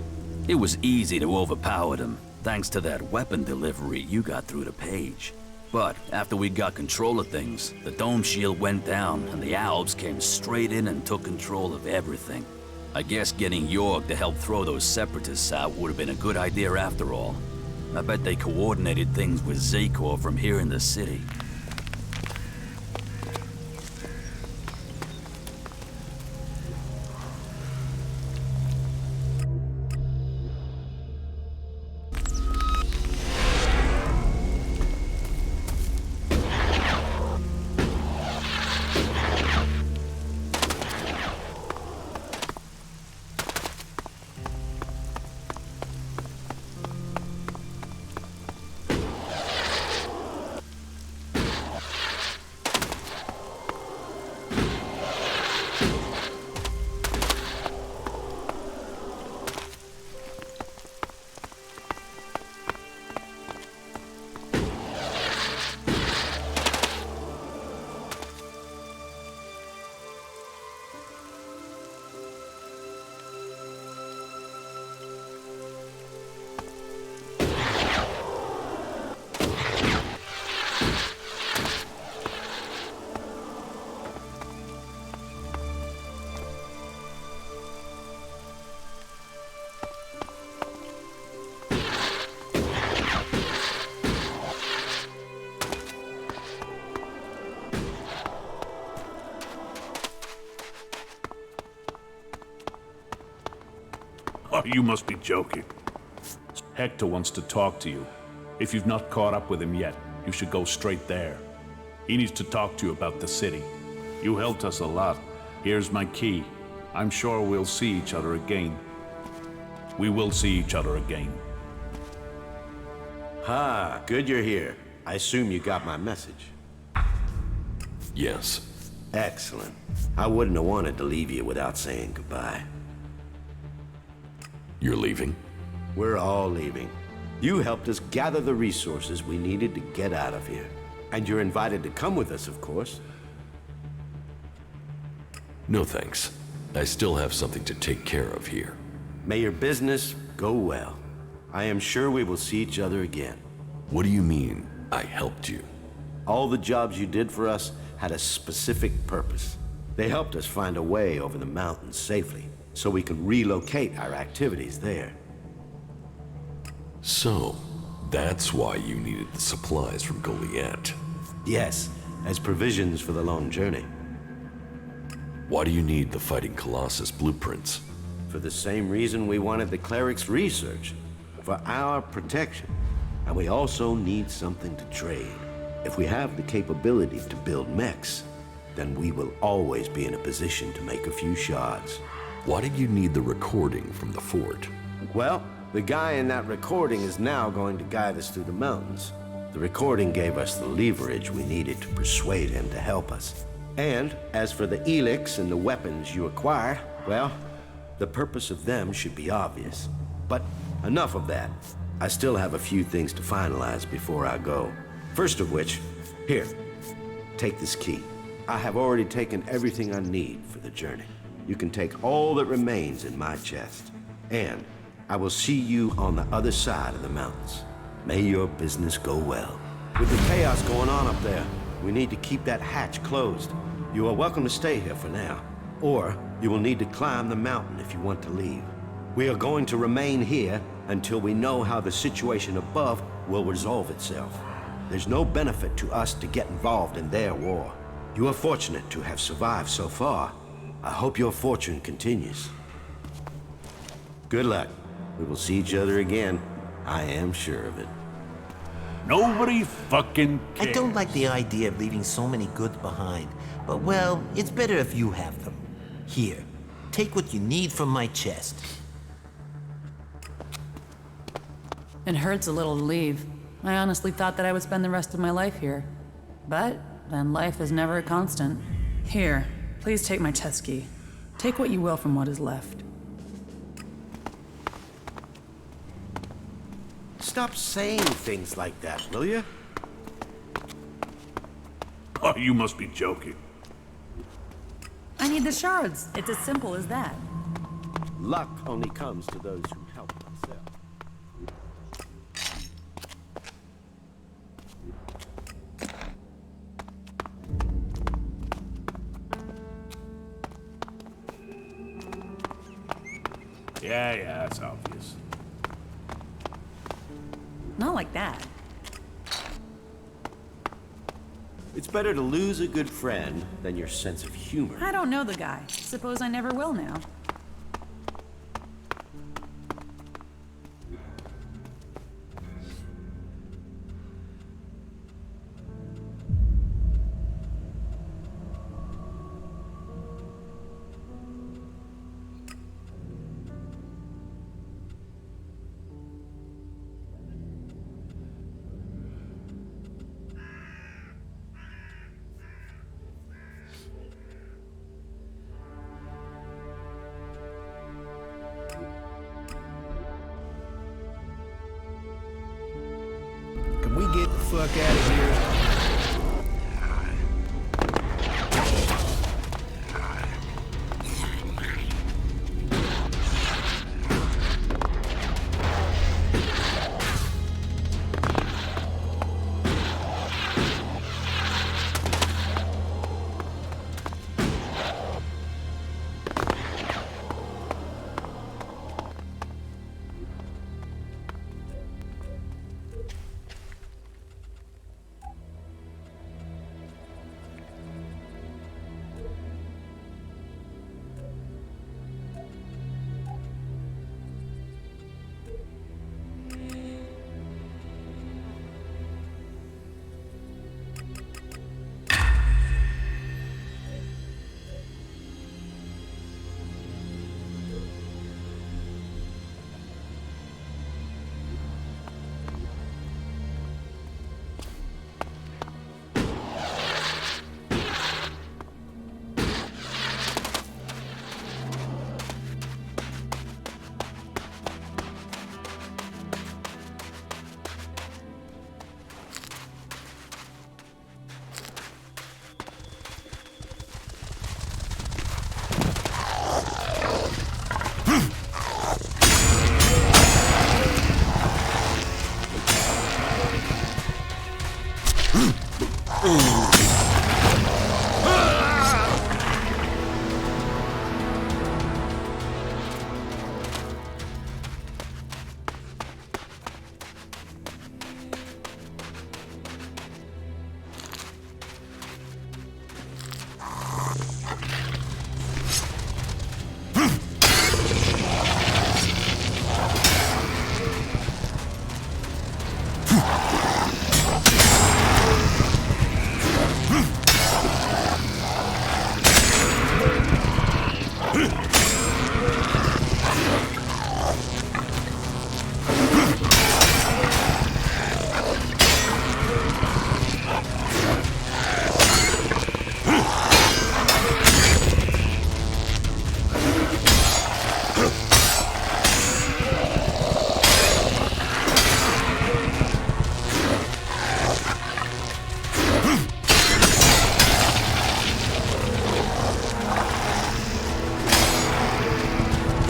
It was easy to overpower them, thanks to that weapon delivery you got through the page. But after we got control of things, the dome shield went down and the Albs came straight in and took control of everything. I guess getting York to help throw those separatists out would have been a good idea after all. I bet they coordinated things with Zakor from here in the city. Oh, you must be joking. Hector wants to talk to you. If you've not caught up with him yet, you should go straight there. He needs to talk to you about the city. You helped us a lot. Here's my key. I'm sure we'll see each other again. We will see each other again. Ah, good you're here. I assume you got my message. Yes. Excellent. I wouldn't have wanted to leave you without saying goodbye. You're leaving? We're all leaving. You helped us gather the resources we needed to get out of here. And you're invited to come with us, of course. No thanks. I still have something to take care of here. May your business go well. I am sure we will see each other again. What do you mean, I helped you? All the jobs you did for us had a specific purpose. They helped us find a way over the mountains safely, so we could relocate our activities there. So, that's why you needed the supplies from Goliath. Yes, as provisions for the long journey. Why do you need the Fighting Colossus blueprints? For the same reason we wanted the cleric's research. For our protection. And we also need something to trade. If we have the capability to build mechs, then we will always be in a position to make a few shards. Why did you need the recording from the fort? Well, the guy in that recording is now going to guide us through the mountains. The recording gave us the leverage we needed to persuade him to help us. And as for the ELEX and the weapons you acquired, well, the purpose of them should be obvious. But enough of that. I still have a few things to finalize before I go. First of which, here, take this key. I have already taken everything I need for the journey. you can take all that remains in my chest. And I will see you on the other side of the mountains. May your business go well. With the chaos going on up there, we need to keep that hatch closed. You are welcome to stay here for now, or you will need to climb the mountain if you want to leave. We are going to remain here until we know how the situation above will resolve itself. There's no benefit to us to get involved in their war. You are fortunate to have survived so far. I hope your fortune continues. Good luck. We will see each other again. I am sure of it. Nobody fucking cares. I don't like the idea of leaving so many goods behind, but well, it's better if you have them. Here, take what you need from my chest. It hurts a little to leave. I honestly thought that I would spend the rest of my life here. But then life is never a constant. Here, please take my chest key. Take what you will from what is left. Stop saying things like that, will you? Oh, you must be joking. I need the shards. It's as simple as that. Luck only comes to those who help themselves. Yeah, it's obvious. Not like that. It's better to lose a good friend than your sense of humor. I don't know the guy. Suppose I never will now. Can we get the fuck out of here?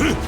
Huh?